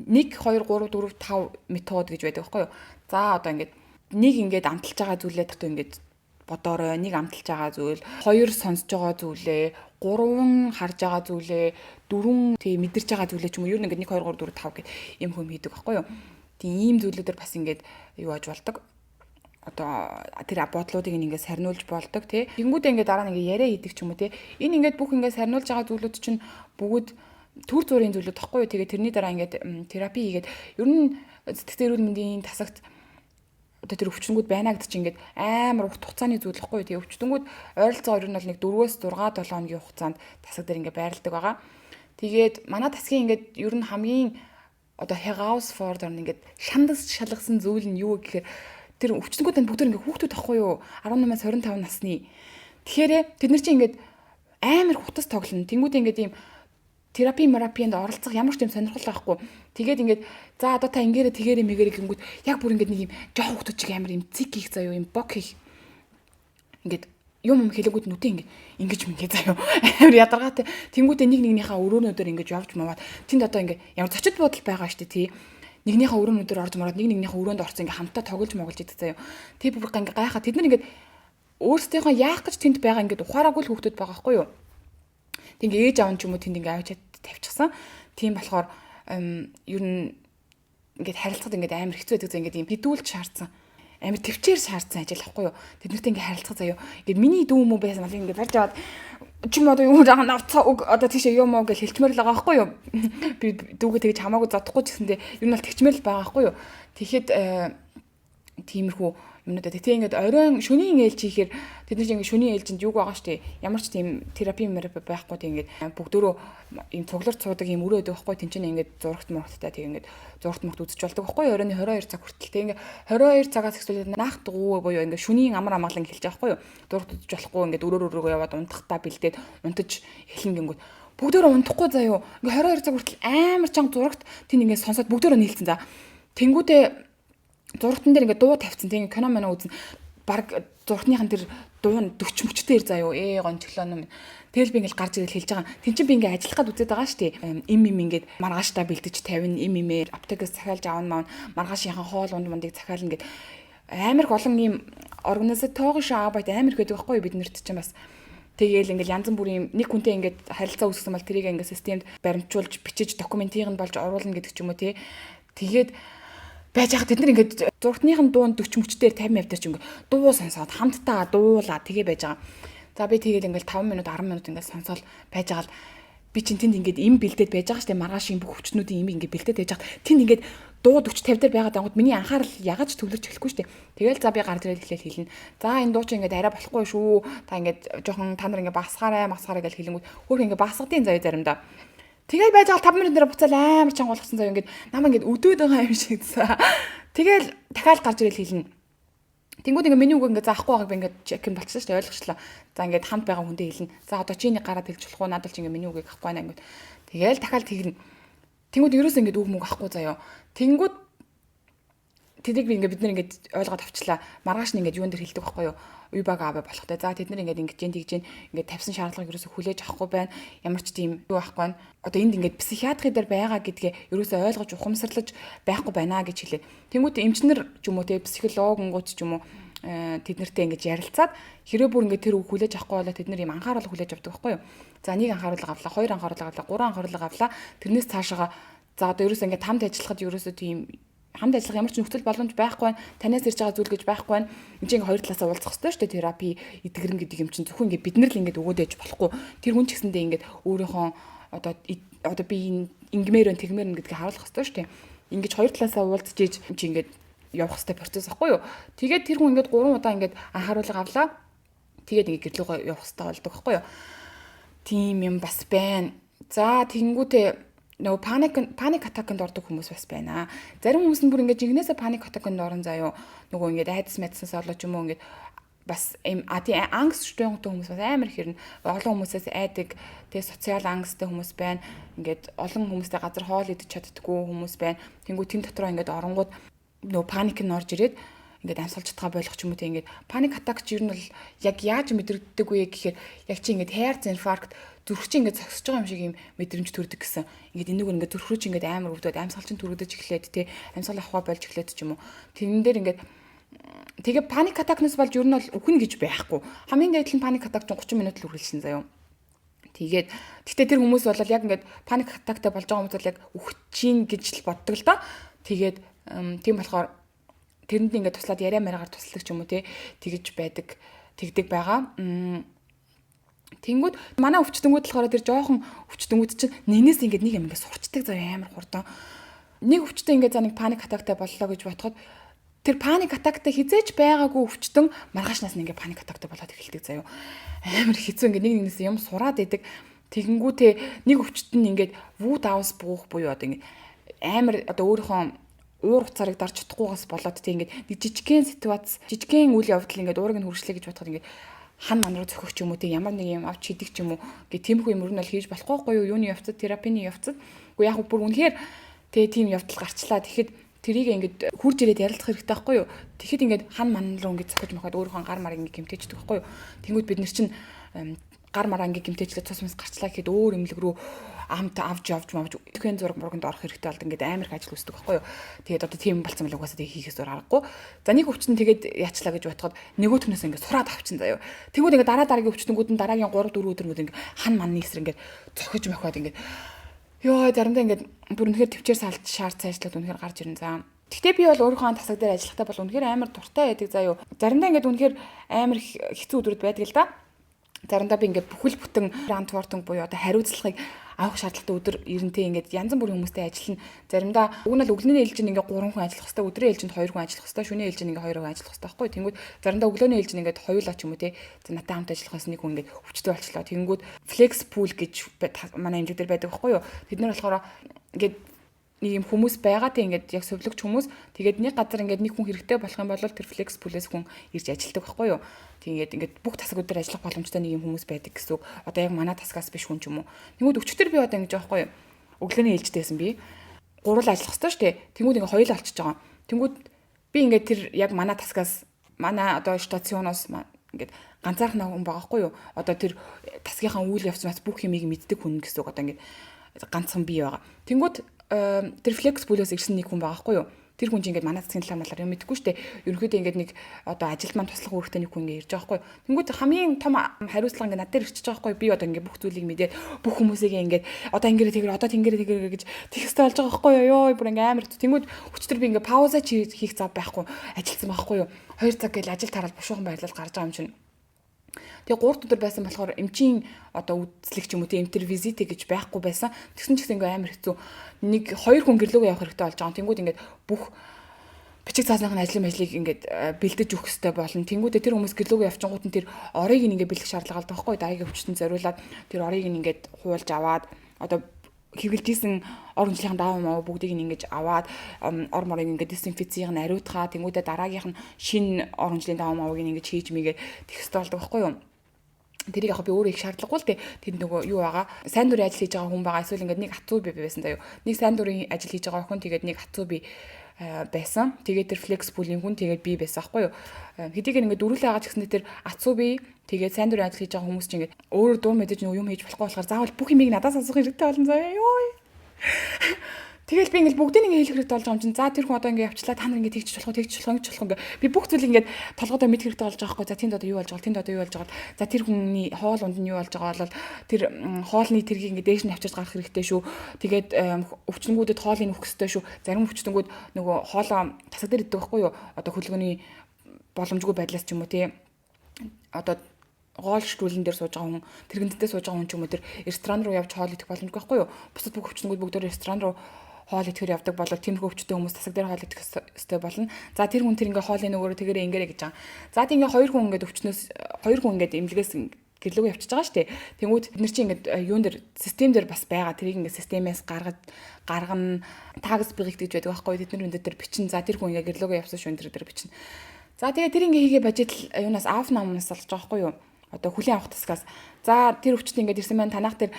1 2 3 4 5 метод гэж байдаг байхгүй юу. За одоо ингээд нэг ингээд амталж байгаа зүйлээ дахь ингээд бодоорой, нэг амталж байгаа зүйл, 2 сонсож байгаа зүйлээ, 3 харж байгаа зүйлээ, 4 тийм мэдэрч байгаа зүйлээ ч юм уу. Юу нэг 1 2 3 4 5 гэх юм хүм хийдэг байхгүй юу. Тийм ийм зүйлүүдээр бас ингээд юу аж болдог. Одоо тэр бодлуудыг ингээд сарниулж болдог тий. Тэнгүүдээ ингээд дараа нь ингээд яриа хийдэг ч юм уу тий. Энэ ингээд бүх ингээд сарниулж байгаа зүйлүүд чинь бүгд төр зүрийн зүйлүүд тахгүй юу. Тэгээ тэрний дараа ингээд терапи хийгээд ер нь сэтгцэн эрүүл мэндийн тасагт одоо тэр өвчтөнгүүд байна гэдэг чинь ингээд амар урт хугацааны зүйл ихгүй. Тэгээ өвчтөнгүүд ойролцоогоор ер нь бол нэг 4-өөс 6-7 хоногийн хугацаанд тасаг дээр ингээд байрладаг байгаа. Тэгээд манай тасгийн ингээд ер нь хамгийн одоо Herausforderung ингээд шандас шалгасан зүйл нь юу гэхээр тэр өвчтөнгүүд бүгд ингээ хүүхдүүд ахгүй юу? 18-аас 25 насны. Тэгэхээр тэд нар чинь ингээд амар хутас тоглоно. Тэнгүүд ингээд ийм марапинд оролцох ямар ч юм сонирхол байхгүй. Тэгээд ингээд за одоо та ингээрэ тэгээрэ мэгэрэ гингүүд яг бүр ингээд нэг юм жоох хүүхдүүд чиг амар юм цик хийх заяо юм бок хийх. Ингээд юм хэлэнгүүд нүдээ ингэж мингээ заяо. Амар ядаргаатай. Тэнгүүдээ нэгнийхээ өрөөнөдөр ингэж явж маваад тэнд одоо ингээ ямар зочид буудал байгаа штэ тий. Нэгнийхээ өрөөнөдөр орж мараад нэгнийхээ өрөөнд орсон ингээ хамтаа тоглож моголж идэх заяо. Тэг бүр ингээ гайхаа тэд нар ингээ өөрсдийнхөө яах гэж тэнд байгаа ингээ ухаараагүй л хүүхдүүд байгаа байхгүй юу. Тэг ингээ ээж аав ч юм уу тэнд ингээ авчиад тавьчихсан. Тийм болохоор ер нь ингээ харилцахад ингээ амар хэцүү байдаг зэ ингээ ийм хідүүлж шаардсан. Амар төвчээр шаардсан ажил ахгүй юу. Тэд нарт ингээ харилцах заяо. Ингээ миний дүү мүү байсан бол ингээ барьж аваад чим одоо юу жаахан навцаа одоо тийшээ юм уу гэж хэлчмээр л байгаа ахгүй юу. Би дүүгээ тэгж хамаагүй зодохгүй ч гэсэндээ ер нь бол тэгчмээр л байгаа ахгүй юу. Тэгэхэд тиймэрхүү юмнуудаа тэгээ ингээд оройн шөнийн ээлж хийхээр тэд нар ингээд шөнийн ээлжинд юг байгаа штэ ямар ч тийм терапи байхгүй тийм ингээд бүгдөө ийм цугларч цуудаг ийм өрөө өгдөг байхгүй тэн чинь ингээд зурагт мурагттай тийм ингээд зурагт мурагт үзэж болдог байхгүй оройн 22 цаг хүртэл тийм ингээд 22 цагаас эхлээд наах дугуй буюу ингээд шөнийн амар амгалан эхэлж байгаа байхгүй юу зурагт үзэж болохгүй ингээд өрөөрөө яваад унтахтаа бэлдээд унтаж эхлэн гингүүд бүгдөө унтахгүй заяо ингээд 22 цаг хүртэл амар чанга зурагт тийм ингээд сонсоод бүгдөө нийлсэн за тэнгүүдээ зургатан дээр ингээ дуу тавьсан тийм кино мань үзэн баг зургатныхан тэр дуу нь 40 мөчтэй заяо гончлоо юм. Тэгэл би ингээл гарч ирэл хэлж байгаа. Тин чинь би ингээ ажиллах гад үзээд байгаа штий. Им ингээд маргааштай бэлдэж 50 имээр аптекаас захиалж аавн маргаашийнхаа хоол ундыг захиална гэд амар их олон ийм организаторын шаабайт амар их байдаг байхгүй бид нарт чинь бас тэгээл ингээл янз бүрийн нэг хүнтэй ингээд харилцаа үүсгэсэн бол тэрийг ингээ системд баримтжуулж бичиж документийг нь болж оруулна гэдэг ч юм уу тий. Тэгээд байж хаа тэд нар ингээд зургатныхын дунд 40 мөчтөөр 50 ч ингээд дуу сонсоод хамтдаа дуулаа тэгээ байж байгаа. За би тэгээд ингээд 5 минут 10 минут ингээд сонсоод байж байгаа л би чинь тэнд ингээд им бэлдээд байж байгаа штэ маргаашийн бүх хүчнүүдийн им ингээд бэлдээд байж байгаа. Тэнд ингээд дуу 40 50 дээр байгаад ангууд миний анхаарал ягаад ч төвлөрч эхлэхгүй штэ. Тэгэл за би гард ирэл хэлнэ. За энэ дуу чинь ингээд арай болохгүй шүү. Та ингээд жоохон та нар ингээд басгаарай гэж хэлэнгүүт хөөх ингээд басгадیں заяа заримдаа. Тэгэл байж байгаа 5 минут дээр буцаал амар чанга болгосон заяа ингээд намаа ингээд өдөөд байгаа юм шигдсэн. Тэгэл дахиад гарч ирэл хэлнэ. Тэнгүүд ингээд миний үг ингээд заахгүй байгааг би ингээд чек ин болчихсон шүү дээ ойлгочлаа. За ингээд хамт байгаа хүндээ хэлнэ. За одоо чиний гараад хэлж болох уу? Надад ч ингээд миний үгийг авахгүй байна ингээд. Тэгэл дахиад тэгнэ. Тэнгүүд ерөөс ингээд үг мөг авахгүй заяа. Тэнгүүд тэдийг би ингээд бид нар ингээд ойлгоод авчлаа. Маргааш нь ингээд юун дээр хэлдэг байхгүй юу? Уйбаг аавэ болохтой. За тэд нар ингээд тэгж ингээд тавьсан шаардлагыг ерөөсө хүлээж авахгүй байна. Ямар ч тийм юу байхгүй. Одоо энд ингээд психиатрийн дээр байгаа гэдгээ ерөөсө ойлгож ухамсарлаж байхгүй байна гэж хэлээ. Тэнгүүт эмчнэр ч юм уу те психологонгууд ч юм уу тэд нартэй ингээд ярилцаад хэрэг бүр ингээд тэр үг хүлээж авахгүй болоо тэд нар юм анхаарал хүлээж авдаг байхгүй юу? За нэг анхааруулга авлаа, хоёр анхааруулга авлаа, гурван анхааруулга авлаа. Тэрнээс цаашаага за одоо ерөөсө ингээд хамт ажиллахад ерөөсө тийм хамт ажиллах ямар ч нөхцөл боломж байхгүй байна. Танаас ирж байгаа зүйл гэж байхгүй байна. Энд чинь хоёр талаасаа уулзах хэрэгтэй шүү дээ. Терапи, эдгэрэн гэдэг юм чинь зөвхөн ингээд бид нар л ингээд өгөөд ээж болохгүй. Тэр хүн ч гэсэндээ ингээд өөрийнхөө одоо би ингмээр тэгмээр гэдгийг харуулах хэрэгтэй шүү дээ. Ингээд хоёр талаасаа уулзж ээж чи ингээд явах хэрэгтэй процесс байхгүй юу? Тэгээд тэр хүн ингээд 3 удаа ингээд анхааруулга авлаа. Тэгээд ингээд гэрлүүгөө явах хэрэгтэй болдог байхгүй юу? Тийм юм бас байна. За тэнгүүтээ нөгөө паник атаканд ордог хүмүүс бас байна. Зарим хүмүүс нь бүр ингээд жигнэсээ паник атаканд орон заяо нөгөө ингээд айдас мэдсэнс орлоо ч юм уу ингээд бас ийм ангст штойгонтой хүмүүс бас амар хэрнэ. Олон хүмүүсээс айдаг тэгээ социал ангсттай хүмүүс байна. Ингээд олон хүмүүстэй газар хоол идэж чаддаггүй хүмүүс байна. Тэнгүү тэн дотроо ингээд оронгууд нөгөө паник нь орж ирээд ингээд амьсгалж чадгаа болох ч юм уу те ингээд паник атак ч ер нь бол яг яаж мэдрэгддэг вэ гэхээр яг чи ингээд хайрц инфаркт зүрх чи ингээд зогсож байгаа юм шиг юм мэдрэмж төрдөг гэсэн. Ингээд энэгээр ингээд зүрх рүү чи ингээд амар өвдөд амьсгал чин төрөгдөж эхлээд те амьсгал авахаа болж эхлээд ч юм уу. Тэрэн дээр ингээд тэгээ паник атакнаас болж ер нь бол үхэн гэж байхгүй. Хамгийн дээд нь паник атак 30 минут л үргэлжлэн заяа. Тэгээд гэтээ тэр хүмүүс бол яг ингээд паник атактай болж байгаа хүмүүс бол яг үхчихин гэж л боддог л доо. Тэгээд тийм болохоор тэрэнд ингээд туслаад яриа мараагаар тусалдаг ч юм уу те тэгж тэгдэг байгаа. Тэнгүүд манай өвчтөнгүүд болохоор тэр жоохон өвчтөнгүүд чинь нэгнээс ингээд нэг юм ингээд сурчдаг заяа амар хурдан. Нэг өвчтөн ингээд за нэг паник атактай боллоо гэж бодоход тэр паник атактай хизээж байгаагүй өвчтөн маргаашнаас нь ингээд паник атактай болоод эхэлдэг заяа. Амар хэцүү ингээд нэгнээс юм сураад идэг. Тэгэнгүүтээ нэг өвчтөн ингээд вүүд аус буух буюу одоо ингээд амар одоо өөрийнхөө уур уцаарыг дарж чадахгүйгаас болоод тийм ингээд нэг жижигхэн ситуац, жижигхэн үйл явдал ингээд уурыг нь хүрчлээ гэж бодоход ингээд хан ман руу зөхөх ч юм уу тийм ямар нэг юм авч хийдэг ч юм уу гэх тиймэрхүү юм ер нь бол хийж болохгүй юу юуны явцад терапийн явцад. Уу яг бүр үнэхээр тэгээ тийм явдал гарчлаа. Тэгэхэд тэрийг ингээд хурж ирээд ярилцах хэрэгтэй байхгүй юу? Тэгэхэд ингээд хан ман руу ингээд зөхөж махад өөрийнхөө гар марыг ингээд гэмтээждэг байхгүй юу? Тэнгүүд бид нар чинь гар мараа ингээд гэмтээжлээ цус мас гарчлаа гэхэд өөр эмнэлэг рүү амт авч мавж ихэн зураг мурганд орох хэрэгтэй болд ингээд амар их ажил үүсдэг байхгүй юу. Тэгээд одоо тийм болцсон мэл угаасаа тийг хийхээс зур аргагүй. За нэг өвчин тэгээд яачлаа гэж бодоход нөгөөтгнөөс ингээд сураад авчин заяа. Тэгвэл ингээд дараагийн өвчтөнгүүд нь дараагийн 3 4 өдрүүд ингээд хан манны эсрэг ингээд цохиж мохиод ингээд ёо заримдаа ингээд бүр үнэхээр төвчээр салж шаар цайжлаад үнэхээр гарч ирэн заа. Гэхдээ би бол өөрийнхөө тасаг дээр ажиллахдаа бол үнэхээр амар дуртай байдаг заяа. Заримдаа ингээд үнэхээр амар хэцүү өдрүүд байдаг л да. Заримдаа би ингээд бүхэл бүтэн антвортон буюу одоо хариуцлагыг авах шаардлагатай өдөр ерөнтэй ингээд янз бүрийн хүмүүстэй ажиллана. Заримдаа уг нь л өглөөний ээлжинд ингээд 3 хүн ажиллах хэрэгтэй, өдрийн ээлжинд 2 хүн ажиллах хэрэгтэй, шөнийн ээлжинд ингээд 2 хүн ажиллах хэрэгтэй байхгүй. Тэнгүүд заримдаа өглөөний ээлжинд ингээд хоёулаа ч юм уу те. За надтай хамт ажиллахаас нэг хүн ингээд өвчтөй болчлоо. Тэнгүүд flex pool гэж манай хэмжээ дээр байдаг байхгүй юу. Тэд нар болохоор ингээд нэг юм хүмүүс байгаа тийм ингээд яг сувлагч хүмүүс тэгээд нэг газар ингээд нэг хүн хэрэгтэй болох юм бол тэр flex pool-ээс хүн ирж ажилладаг байхгүй юу. Тэгээд ингээд бүх тасаг өдөр ажиллах боломжтой нэг юм хүмүүс байдаг гэсэн үг. Одоо яг манай тасгаас биш хүн ч юм уу. Тэнгүүд өчтөр би одоо ингэж байхгүй юу. Өглөөний ээлжтэйсэн би. Гурвал ажиллах хэрэгтэй шүү дээ. Тэнгүүд ингээд хоёул олчиж байгаа. Тэнгүүд би ингээд тэр яг манай тасгаас манай одоо стационоос ингээд ганцаархан хүн байгаа байхгүй юу. Одоо тэр тасгийнхаа үйл явц бас бүх юмыг мэддэг хүн гэсэн үг. Одоо ингээд ганцхан бий байгаа. Тэнгүүд тэр flex pool-оос ирсэн нэг хүн байгаа байхгүй юу. Тэр хүн чинь ингээд манай засгийн талаар юм мэдэхгүй шүү дээ. Ерөнхийдөө ингээд нэг одоо ажилд маань туслах үүрэгтэй нэг хүн ингээд ирж байгаа байхгүй юу. Тэнгүүд хамгийн том хариуцлага ингээд над дээр ирчихэж байгаа байхгүй юу. Би одоо ингээд бүх зүйлийг мэдээд бүх хүмүүсийг ингээд одоо ингэрэ тэгэр одоо тэнгэрэ тэгэр гэж тэгстэй болж байгаа байхгүй юу. Йоо бүр ингээд амар. Тэнгүүд өчтөр би ингээд пауза хийх зав байхгүй ажилтсан байхгүй юу. 2 цаг гээл ажил тараад бушуухан байрлал гарч байгаа юм чинь. Тэгээ 3 өдөр байсан болохоор эмчийн одоо үзлэг ч юм уу тийм эмтер визит гэж байхгүй байсан. Тэгсэн ч гэсэн ингээ амар хэцүү. Нэг 2 хүн гэрлөөгөө явах хэрэгтэй болж байгаа. Тэнгүүд ингээд бүх бичиг цаасныхын ажлыг ингээд бэлдэж өгөх хэрэгтэй болно. Тэнгүүдээ тэр хүмүүс гэрлөөгөө явчингууд нь тэр орыг ингээ бэлдэх шаардлага л байхгүй. Дараагийн өвчтөнд зориулаад тэр орыг ингээд хуулж аваад одоо хэрэгжилжсэн ор хөндлөлийн даваа маа бүгдийг ингэж аваад ор морыг ингэ дезинфецийг нариутгаа тэнгүүдээ дараагийнх нь шинэ ор хөндлөлийн даваа мааг ингэж хийж мэйгээд тэгстэй болдог байхгүй юу. Тэрийг яг би өөрөө их шаардлагагүй л тэр нөгөө юу байгаа сайн дурын ажил хийж байгаа хүн байгаа эсвэл ингэ нэг хатуу би байсан заяа. Нэг сайн дурын ажил хийж байгаа хүн тэгээд нэг хатуу би байсан. Тэгээд тэр flex pool-ийн хүн тэгээд би байсан аахгүй юу. Хэдийгээр ингээд дөрүлээ байгаа ч гэсэн тэр атсуу би тэгээд сайн дурын ажил хийж байгаа хүмүүс чинь ингээд өөрөө дуу мэдээж юм хийж болохгүй болохоор заавал бүх юмыг надаас асуух хэрэгтэй болно заяа. Йой. Тэгэл би ингээд бүгдийг ингээд хэлэх хэрэгтэй болж байгаа юм чинь. За тэр хүн одоо ингээд явчлаа та нар ингээд тэгчих болох ингэж болох ингээд би бүх зүйлийг ингээд толгойдоо мэд хэрэгтэй болж байгаа байхгүй. За тэнд одоо юу болж байгаа тэнд одоо юу болж байгаа. За тэр хүний хоол унд нь юу болж байгаа бол тэр хоолны тэргийг ингээд дээш нь авчирч гарах хэрэгтэй шүү. Тэгээд өвчтөнгүүдэд хоолыг өгөх хэрэгтэй шүү. Зарим өвчтөнгүүд нөгөө хоолоо тасаг дээр иддэг байхгүй юу. Одоо хөлгөний боломжгүй байдлаас ч юм уу тий. Одоо гоол штүүлэн дээр сууж байгаа хүн тэрэгэнтэй сууж байгаа хүн ч юм уу тэр ресторан руу явж хоол идэх боломжгүй байхгүй юу. Бусад бүх өвчтөнгүүд бүгд ресторан руу хоол идэхээр явдаг болол тиймэрхүү өвчтөе хүмүүс тасаг дээр хоол идэх ёстой болно. За тэр хүн тэр ингээ хоолын нөгөөрөө тэгэрэ ингэрэ гэж байгаа. За тийм ингээ 2 хүн ингээ өвчнөөс 2 хүн ингээ эмнэлгээс гэрлөөгөө явчихж байгаа шүү дээ. Тэнгүүд бид нар чинь ингээ юун дээр систем дээр бас байгаа. Тэрийг ингээ системээс гаргана тагс бигэгдэж байдаг байхгүй юу. Тэд нар өндөр бичин. За тэр хүн ингээ гэрлөөгөө явсан шүү өндөр бичин. За тэгээ тэр ингээ хийгээ бажил юунаас аав намнаас олж байгаа байхгүй юу. Одоо хүлийн авах тасгаас за тэр өвчтөд ингээд ирсэн байна танах тэр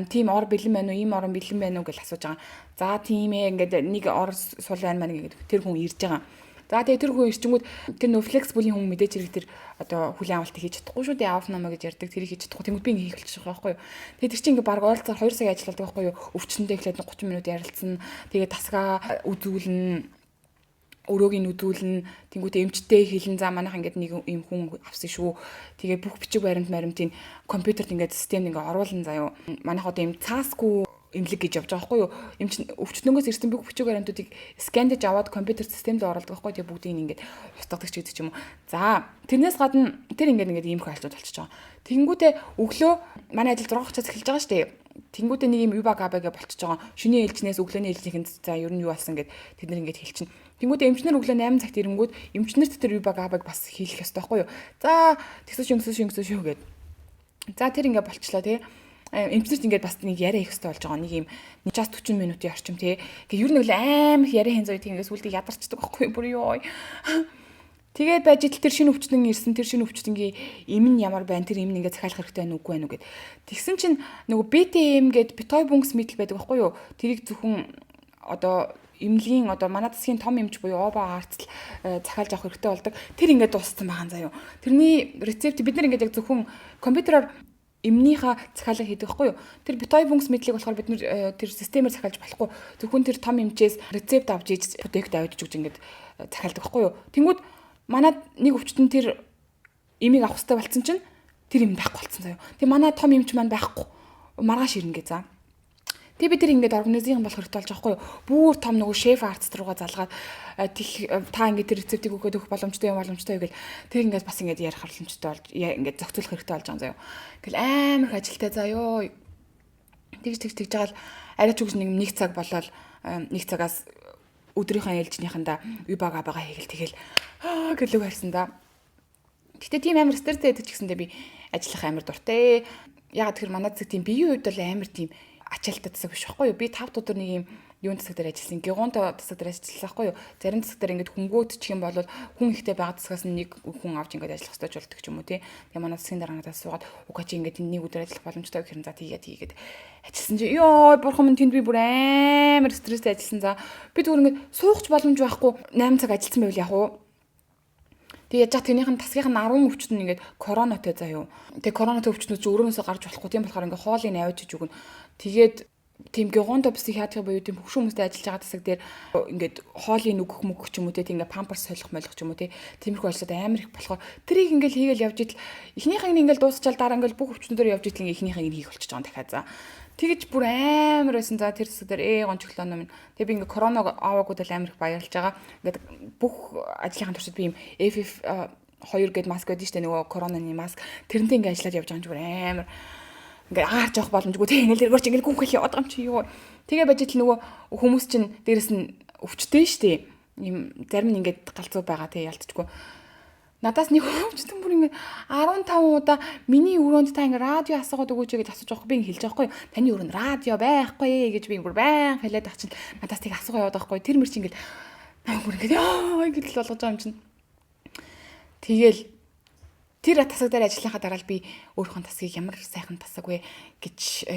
тим ор бэлэн байна уу ийм орон бэлэн байна уу гэж асууж байгаа. За тийм ээ ингээд нэг ор сул байна маа ингээд тэр хүн ирж байгаа. За тэгээ тэр хүн ирчингүүд тэр нөө flex pool-ийн хүн мэдээж хэрэг тэр одоо хүлийн авалтыг хийж чадахгүй шүү дээ аав намаа гэж ярьдаг тэрийг хийж чадахгүй. Тэнгүүд би ингээд хийх болчих байгаа байхгүй юу. Тэгээ тэр чинь ингээд баг ойлцоор 2 сая ажилладаг байхгүй юу. Өвчтөндөө эхлээд 30 минут ярилцсан. Тэгээ тасгаа үзүүлнэ өрөөг нь үдүүлнэ тэнгуүтэ эмчтэй хэлэн за манайх ингээд нэг юм хүн авсан шүү. Тэгээ бүх бичиг баримтын компьютерт ингээд системд ингээд оруулна заяа. Манайх одоо юм цаасгүй эмнэлэг гэж явж байгаа байхгүй юу. Эмч өвчтнөөс ирсэн бүх бичиг баримтуудыг скандэж аваад компьютер системд оруулдаг байхгүй. Тэгээ бүгдийг ингээд устгадаг ч гэдэг ч юм уу. За тэрнээс гадна тэр ингээд ийм хайлтууд болчихж байгаа. Тэнгуүтэ өглөө манай адил 6 цагаас эхэлж байгаа шүү дээ. Тэнгуүтэ нэг юм юба габагээ болчихж байгаа. Шөнийн ээлжнээс өглөөний ээлжийнхэнд за ер нь юу болсон гэд тэд нар ингээд хэлчихнэ. Тэнгүүд эмчнэр өглөө 8 цагт ирэнгүүд эмчнэрт тэр юба габаг бас хийх ёстой байхгүй юу. За тэгсэж шүү гэд. За тэр ингээ болчлоо тий. эмчнэрт ингээд бас нэг яриа их хэвээр болж байгаа. Нэг юм 140 минутын орчим тий. Ингээ ер нь бол амар их яриа хин зүй тийгээс үлдээ ядарчдаг байхгүй бүр ёо. Тэгээд байж итл тэр шинэ өвчтөн ирсэн тэр шинэ өвчтөнгийн эм нь ямар байна тэр эм нь ингээ захиалах хэрэгтэй байна үгүй байна уу гэд. Тэгсэн чинь нөгөө BTM гээд битойбункс мэдл байдаг байхгүй юу? Тэрийг зөвхөн одоо эмнэлгийн одоо манай засгийн том эмч буюу ОБА арцл захиалж авах хэрэгтэй болдог. Тэр ингээд дууссан байгаа заяа. Тэрний рецепт бид нар ингээд яг зөвхөн компьютероор эмнийхээ захиалга хийдэг байхгүй юу? Тэр битойбункс мэдлийг болохоор бид нэр тэр системээр захиалж болохгүй. Зөвхөн тэр том эмчээс рецепт авч ийж продукт авч өгч ингээд захиалдаг байхгүй юу? Тэнгүүд манад нэг өвчтөн тэр эмийг авах хэрэгтэй болсон чинь тэр эм байхгүй болсон заяа. Тэг манай том эмч маань байхгүй. Маргааш ирнэ гэ за. Тэг бид тэр ингээд организм болох хэрэгтэй болж байгаа хгүй юу. Бүр том нөгөө шеф арцт руугаа залгаад та ингээд тэр рецептийг өгөхөд өгөх боломжтой юм гэл тэр ингээд бас ингээд ярих боломжтой болж ингээд зохицуулах хэрэгтэй болж байгаа заяа. Ингээл амар их ажилтай заяа. Тэгж жагаал арайч үгс нэг цаг болоод нэг цагаас өдрийнхөө ээлжнийхэндээ бага хийгээл тэгэл гэлэг харсан да. Гэтэ тийм амар стресстэй байдаг ч гэсэндээ би ажиллах амар дуртай. Яг тэр манай зэрэг тийм биеийн хувьд бол амар тийм ачаалттай тасаг биш байхгүй юу? Би 5 өдөр нэг юм юун тасаг дээр ажилласан. Гигонто тасаг дээр ажилласан байхгүй юу? Зарим тасаг дээр ингээд хөнгөөдчих юм бол хүн ихтэй байгаа тасгаас нэг хүн авч ингээд ажиллах хэрэгтэй ч болдог ч юм уу тий. Тэгээ манай засгийн дараа надаас суугаад угаа чи ингээд нэг өдөр ажиллах боломжтой гэхэрэн за тийгээд ажилласан чи ёо бурхан минь тэнд би бүр амар стресстэй ажилласан за. Би зүгээр ингээд суугч боломж байхгүй 8 цаг ажилласан байвал яах вэ? Тэгээ яж тэрнийхэн тасгийнх нь 10 өвчтөн ингээд коронатой заа юу. Тэгээ коронатой өвчтнүүд ч өөрөөсөө гарч болохгүй тийм болохоор ингээд хоолыг авчиж өгнө. Тэгээд тийм гигонто психиатрийн буюу тийм хөвшин хүмүүстэй ажиллаж байгаа тасаг дээр ингээд хоолыг нүгэх мөгөх ч юм уу те тийм ингээд памперс солих молих ч юм уу те тиймэрхүү ажлууд амар их болохоор тэрийг ингээд хийгээл явж идэл эхнийхээ ингээд дуусчаал дараа ингээд бүх өвчтнөдөр явж идэл эхнийхээ ингээд хийх болчих жоохон дахиад за. Тэгэж бүр амар байсан за тэр тасаг дээр гончглоо ном. Тэгээ би ингээд коронавиг аваагууд л амар их баярлж байгаа. Ингээд бүх ажлынхаа туршид би юм FF 2 гээд маск байдаг штэ нөгөө коронавигийн маск тэрнтэй ингээд ажиллаад явж байгаа юм зүгээр амар ингээд агаарч явах боломжгүй тэг ингээл эргөөч ингээл гүнхэл яваад байгаа юм чи юу. Тэгээ байж итл нөгөө хүмүүс чинь дээрэс нь өвчтэй штэ. Ийм зарим нь ингээд галзуу байгаа тэг ялцчихгүй. Надаас нэг өвчтөн бүр ингээд 15 удаа миний өрөөнд та ингээд радио асуугаад өгөөч гэж асууж байгаа би хэлж байгаа хгүй. Таны өрөөнд радио байхгүй гэж би бүр баян хэлээд ах чинь надаас тийг асуугаа яваад байгаа хгүй. Тэр мөр чи ингээд бүр ингээд яа гэдэл болгож байгаа юм чинь. Тэгэл тэр тасаг дээр ажиллахаа дараа л би өөрийнхөө тасгийг ямар сайхан тасаг вэ гэж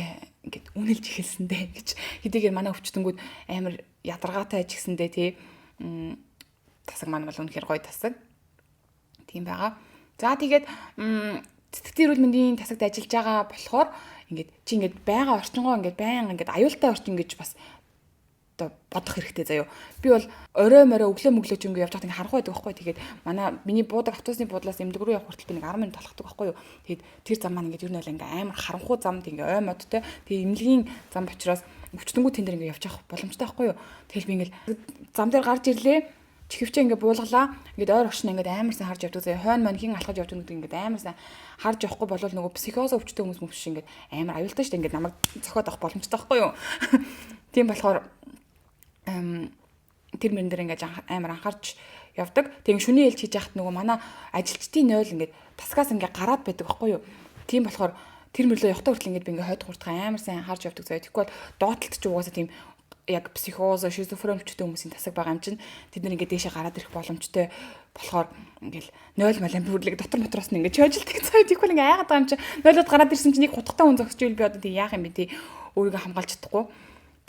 ингээд үнэлж эхэлсэндээ гэж хэдийгээр манай өвчтөнгүүд амар ядаргаатай ч гэсэндээ тий тасаг маань бол үнэхээр гоё тасаг тийм байгаа. За тэгээд цэцэгтэй эрүүл мэндийн тасагт ажиллаж байгаа болохоор ингээд чи ингээд байгаа орчингоо ингээд баян ингээд аюултай орчин гэж бас бодох хэрэгтэй заяо. Би бол орой морой өглөө мөглөөч ингээд явж байхад ингээд харах байдаг байхгүй. Тэгээд манай миний буудаг автобусны буудлаас эмдэг рүү явах хүртэл би нэг 10 минут толгодог байхгүй юу. Тэгээд тэр зам маань ингээд ер нь бол ингээд амар харанхуй замд ингээд ой модтой. Тэгээд эмнэлгийн зам учраас өвчтөнгүүд тэн дээр ингээд явж явах боломжтой байхгүй юу. Тэгэл би ингээд зам дээр гарч ирлээ. Чихвчээ ингээд буулгалаа. Ингээд ойр оршин ингээд амар сайн харж явдаг заяа. Хойно мань хин алхаж явдаг гэдэг ингээд амар сайн харж явахгүй болвол нөгөө психоз өвчтэй хүмүүс мөвш ингээд амар аюултай шүү дээ. Ингээд намайг зохиод авах боломжтой байхгүй юу. Тийм болохоор тэр мөрөн дээр ингээд амар анхаарч явдаг. Тэг шүний ээлж хийж яхад нөгөө манай ажилчдын 0 ингээд тасгаас ингээд гараад байдаг байхгүй юу. Тийм болохоор тэр мөрлөө явахтаа хүртэл ингээд би ингээд хойд хурдхан амар сайн анхаарч явдаг заяа. Тэгэхгүй бол доотлолт ч угаасаа тийм яг психоз, шизофренчтэй хүмүүсийн тасаг байгаа юм чинь тэд нар ингээд дээшээ гараад ирэх боломжтой болохоор ингээл 0 малан бүрлэг дотор мотроос нь ингээд чойжилдаг цаа тийхүүл ингээд айгаад байгаа юм чинь 0-од гараад ирсэн чинь нэг хутгатай хүн зогсож ивэл би одоо тийм яах юм бэ тий өөрийгөө хамгаалж чадахгүй.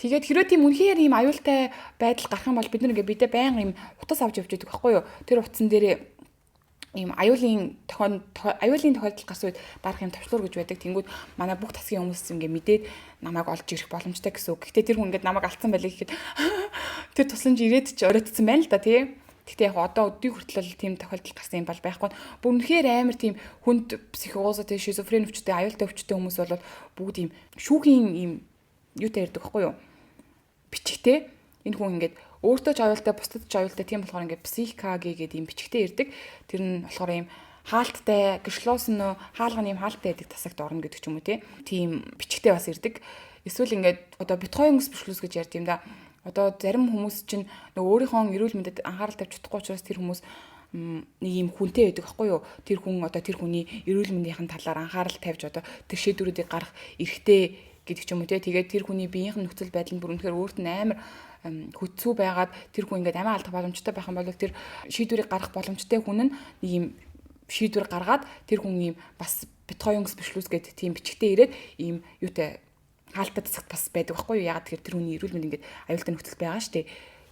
Тэгээд хэрвээ тийм үнэхээр ийм аюултай байдал гарах юм бол бид нар ингээд бидээ байнга ийм утас авч явж байдаг байхгүй юу. Тэр утсан дээрээ ийм аюулын тохиолдол гарсан үед дарах юм төвчлөр гэж байдаг. Тэнгүүд манай бүх тасгийн хүмүүс ингээд мэдээд намайг олж ирэх боломжтой гэсэн үг. Гэхдээ тэр хүн ингээд намайг алдсан байлаа гэхэд тэр тусламж ирээд ч оройтсан байна л да тий. Гэхдээ яг одоо өдний хүртэл тийм тохиолдол гарсан юм бол байхгүй. Бүр үнэхээр амар тийм хүнд психоз тий шизофрен өвчтэй аюултай өвчтэй хүмүүс бол бүгд ийм шүүхийн ийм юутай ирдэг байхгүй юу? Бичгтэй. Энэ хүн ингээд өөртөө ч аюултай, бусдад ч аюултай тийм болохоор ингээд психикаги гэдэг юм бичгтэй ирдэг. Тэр нь болохоор ийм хаалттай, гэршлоосон нөө хаалганы ийм хаалттай байдаг тасагт орно гэдэг ч юм уу тийм бичгтэй бас ирдэг. Эсвэл ингээд одоо биткойн спешлист гэж ярьд юм да. Одоо зарим хүмүүс чинь нөгөө өөрийнхөө эрүүл мэндэд анхаарал тавьж чадахгүй учраас тэр хүмүүс нэг юм хүнтэй байдаг байхгүй юу? Тэр хүн одоо тэр хүний эрүүл мэндийн талаар анхаарал тавьж одоо тэр шийдвэрүүдийг гаргах эрхтэй гэдэг ч юм уу те. Тэгээд тэр хүний биеийнх нь нөхцөл байдал нь бүр үнэхээр өөрт нь амар хүчцүү байгаад тэр хүн ингээд амиа алдах боломжтой байх юм бол тэр шийдвэрийг гаргах боломжтой хүн нь нэг юм шийдвэр гаргаад тэр хүн ийм бас битгоинс бишлүүс гэдэг тийм бичгтээ ирээд ийм юутай хаалттай засагт бас байдаг байхгүй юу? Ягаад тэгэхээр тэр хүний эрүүл мэнд ингээд аюултай нөхцөл байгаа шүү дээ.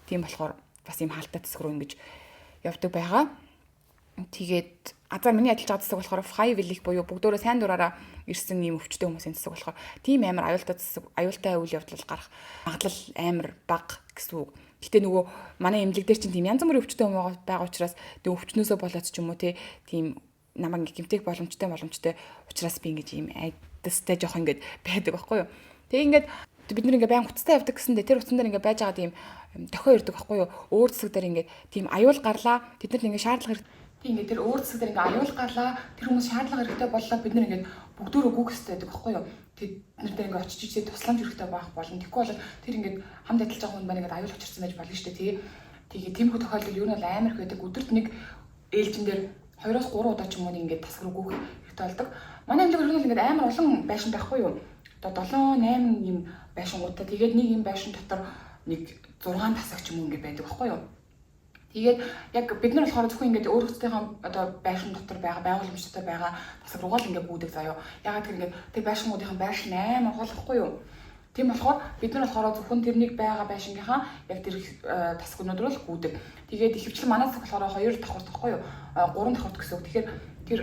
Тийм болохоор бас ийм хаалттай засаг руу ингэж явдаг байгаа. Тэгээд миний ажиллаж байгаа засаг болохоор Five Village буюу бүгдөө сайн дураараа ирсэн ийм өвчтөе хүмүүсийн засаг болохоор тийм амар аюултай үйл явдал гарах магадлал амар бага гэсэн үг. Гэтэ нөгөө манай эмнэлэг дээр чинь тийм янз бүрийн өвчтөе хүмүүс байгаа учраас тэг өвчнөөсөө болоод ч юм уу тийм намайг ингээ гэмтэх боломжтой учраас би ингэж ийм айдастай жоох ингээд байдаг байхгүй юу. Тэг ингээд бид нэг ингээ баян утастай явдаг гэсэндээ тэр утсан дээр ингээ байж байгаа тийм дохио ирдэг байхгүй юу. Өөр засаг дээр ингээ тийм аюул гарлаа тэднэрт ингээ шаардлага тийм ингээ тэр өөр засаг дээр ингээ аюул гарлаа тэр хүмүүс шаардлага хэрэгтэй боллоо бид нар ингээ бүгдөө гүөх хэрэгтэй байдаг байхгүй юу. Тэднэр дээр ингээ очиж ичээ тусламж хэрэгтэй байх болно. Тэгэхгүй бол тэр ингээ хамт ажиллаж байгаа хүн маань ингээ аюул учирсан байж болно шүү дээ. Тэгээ тиймэрхүү тохиолдол юу нь бол амар их байдаг. Өдөрт нэг ээлжин дээр 2-3 удаа ч юм уу ингээ тасаг руу гүөх хэрэгтэй болдог. Манай эмнэлэг өргөнөл ингээ амар олон байшин байхгүй юу. Одоо 7-8 юм байшингуудаа тэгээд нэг юм байшин дотор нэг 6 тасаг ч юм уу ингээ байдаг байхгүй юу. Тэгээд яг бид нар болохоор зөвхөн ингээд өөрсдийнхөө одоо байшин дотор байгаа байгууламж дотор байгаа тасаг руугаа л ингээ гүйдэг заяа. Ягаад гэвэл ингээд тэр байшингуудын байшин амар хол байхгүй юу. Тийм болохоор бид нар болохоор зөвхөн тэрнийг байгаа байшингийнхаа яг тэр тасгнууд руу л гүйдэг. Тэгээд ихэвчлэн манай тасаг болохоор 2 давхарт байхгүй юу. 3 давхарт гэсэн үг. Тэгэхээр тэр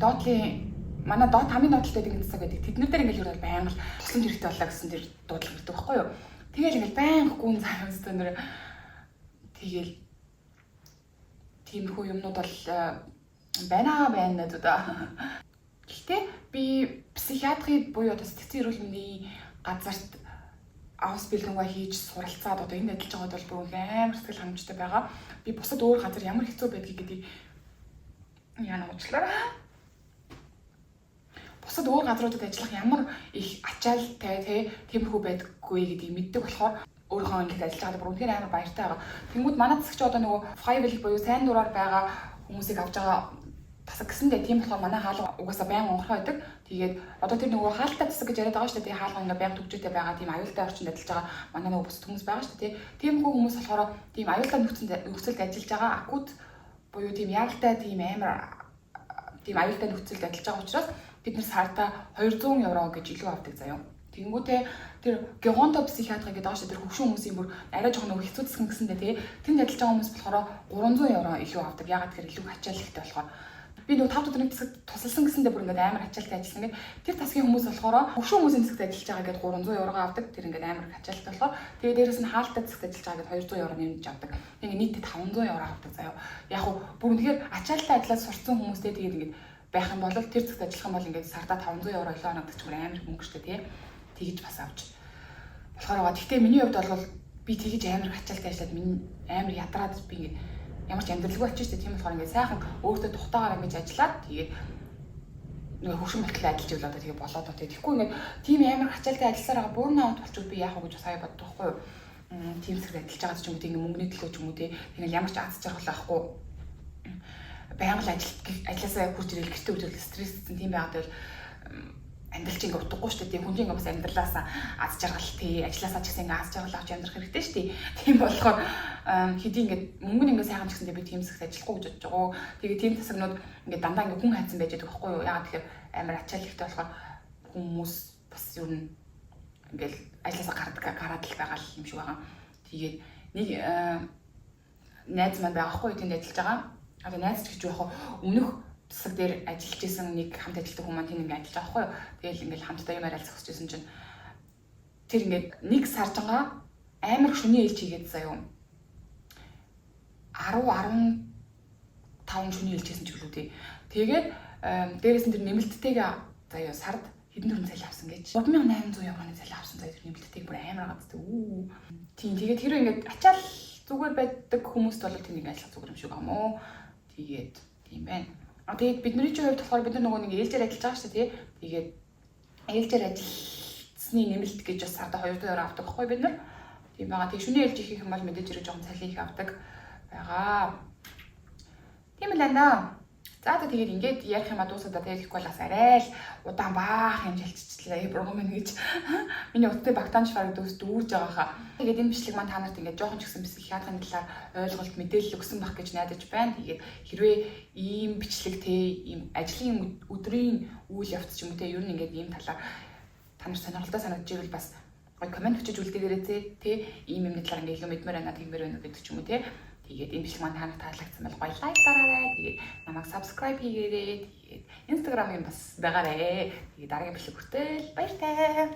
доотлын манай доод хамгийн доотлолтой гэдэг тасаг байдаг. Тэднэр дээр ингээд хөрөөл байнга тусламж хэрэгтэй боллоо гэсэн тэр дуудлага ирдэг байхгүй юу. Тэгэл ингээд байнга гүн цаамстай нэр тэгэл тиймэрхүү юмнууд бол байна да. Гэхдээ би психиатрид буюу одоо сэтгцэн эрүүл мэндийн газарт авс бэлгэнгаа хийж суралцаад одоо энэ ажиллаж байгаад бол бүр амар сэтгэл хангамжтай байгаа. Би бусад өөр газар ямар хэцүү байдгийг гэдгийг яана уучлаарай. Бусад өөр газруудад ажиллах ямар их ачаалтай тиймэрхүү байдаггүй гэдгийг мэддэг болохоор өөрийнхөө ингээд ажиллаж байгаа бүр үнэхээр амар баяртай байгаа. Тэнгүүд манай засагч одоо нөгөө Five Village буюу сайн дураар байгаа хүмүүсийг авч байгаа тасаг гэсэндээ тийм болохоор манай хаалга угаасаа байнга онгорхой байдаг. Тэгээд одоо тэр нөгөө хаалттай тасаг гэж яриад байгаа шүү дээ. Тэгээ хаалга ингээд байнга төгжөөтэй байгаа тийм аюултай орчинд ажиллаж байгаа манай нөгөө бусад хүмүүс байгаа шүү дээ. Тийм хүмүүс болохоор тийм аюултай нөхцөлд ажиллаж байгаа акут буюу тийм яралтай тийм амар тийм аюултай нөхцөлд ажиллаж байгаа учраас бид нар сарда 200 евро гэж илүү авдаг заяа. Тэнгүүтээ тэр геронто психиатри гэдэг ааш тэр хөвшин хүмүүсийн бүр арай жоохон нөгөө хэцүү засган гэсэндээ тий тэнд ажиллаж байгаа хүмүүс болохоор 300 евро илүү авдаг. Ягаад гэхээр илүү ачааллахтай болохоор би нөгөө 5 өдрийн засагт тусалсан гэсэндээ бүр ингээд амар ачаалтай ажилласан гэдэг. Тэр тасгийн хүмүүс болохоор хөвшин хүмүүсийн засагт ажиллаж байгаа гэдэг 300 евро авдаг. Тэр ингээд амар ачаалтай болохоор тэгээ дээрэс нь хаалттай засагт ажиллаж байгаа гэдэг 200 евро нэмж авдаг. Тэгээ нийтдээ 500 евро авдаг заяа. Яг хөө бүр үнэхээр ачаалтай ажиллаж сурсан хүмүүстэй тэгээд ингээд байх юм бол тэр засагт ажиллах юм бол ингээд сарда 500 евро илүү оногдож бүр амар мөнгө шүү дээ тий. Тэгэж бас авч болохоор байгаа. Гэхдээ миний хувьд бол би тэгэж амар ачаалтай ажиллаад миний амар ядраад би ингээд ямар ч амьдралгүй очиж тийм болохоор ингээд сайхан өөртөө тухтаагаар ингэж ажиллаад тэгээд нэг хөвшин батлаа ажиллаж ивэл одоо тэгээ болоод байгаа. Тэгэхгүй ингээд тийм амар ачаалтай ажилласаар байгаа burnout болчихвол би яах вэ гэж бас хаяа боддог байхгүй юу. Тийм зэрэг ажиллаж байгаа ч юм уу тийм мөнгөний төлөө ч юм уу тийм ямар ч аз жаргал авахгүй байнга л ажилласаа хурж ирэл гэртээ үжил стресссэн тийм байгаад бол амьдрал чинь утгагүй шүү дээ. Хүн чинь бас амьдралаасаа аз жаргал тий ажилласаа ч гэсэн ингээ аз жаргал авч амьдрах хэрэгтэй шүү дээ. Тийм болохоор хэдий ингээ мөнгө нь ингээ сайхан ч гэсэндээ би тийм хэсэгт ажиллахгүй гэж бодож байгаа. Тэгээ тийм тасагнууд ингээ дандаа ингээ хүн хайцсан байж байгаа байхгүй юу? Ягаад тэгэхээр амар ачааллахтай болохоор хүмүүс бас юу н ингээл ажилласаа гараад л байгаа юм шиг байгаа. Тэгээд нэг найз маань байгаа байхгүй юу? Тэнд ажиллаж байгаа. Одоо найз гэж яах вэ? Өмнөх засаг дээр ажиллаж исэн нэг хамт ажилладаг хүмүүс тийм ингээд ажиллаж байгаа байхгүй юу. Тэгэл ингээд хамтдаа юм арай зогсож исэн чинь тэр ингээд нэг саржангаа амар шөнийн ээлж хийгээд заяа 10-15 шөнийн ээлж хийсэн ч гэлүү тий. Тэгээд дээрээс нь тэр нэмэлттэйгээ заяа сард хэдэн төгрөг цалин авсан гэж 3800 евроны цалин авсан заяа тэр нэмэлттэйг бүр амар гадтай. Тийм тэгээд тэр ингээд ачаал зүгээр байдаг хүмүүст бол тэнийг ажиллах зүгээр юм шиг юм уу. Тэгээд тийм байна. Тэгээд бидний чинь хувьд болохоор бид нар нөгөө нэг ээлжээр ажиллаж байгаа шүү дээ тий. Тэгээд ээлжээр ажилласны нэмэлт гэж бас сарда 200 евро авдаг байхгүй бид нар. Тийм байгаа. Тэг шөнийн ээлж хийх юм бол мэдээж хэрэг жоохон цалин их авдаг байгаа. Тийм л байна. За тэгээд ингээд ярих юм дуусаад тэгэхгүй бол бас арай л удаан баах юм шилжчихлээ. Програм гэж миний утгыг багтаамж бараг дүүж байгаа хаа. Тэгээд энэ бичлэг маань та нарт ингээд жоохон ч гэсэн психиатрийн талаар ойлголт мэдээлэл өгсөн байх гэж найдаж байна. Тэгээд хэрвээ ийм бичлэг те ийм ажлын өдрийн үйл явц ч юм уу те ер нь ингээд ийм талаар та нар сонирхолтой санагдаж ивэл бас гоё комент бичиж үлдээгээрэй те ийм юм талаар ингээд илүү мэдмээр байна тэгмээр байна гэдэг ч юм уу те. Тэгээд энэ бичлэг маань та нарт таалагдсан бол гоё лайк дараарай. Тэгээд намайг subscribe хийгээрэй. Тэгээд Instagram-ын бас байгаарай. Тэгээд дараагийн бичлэг хүртэл баяртай.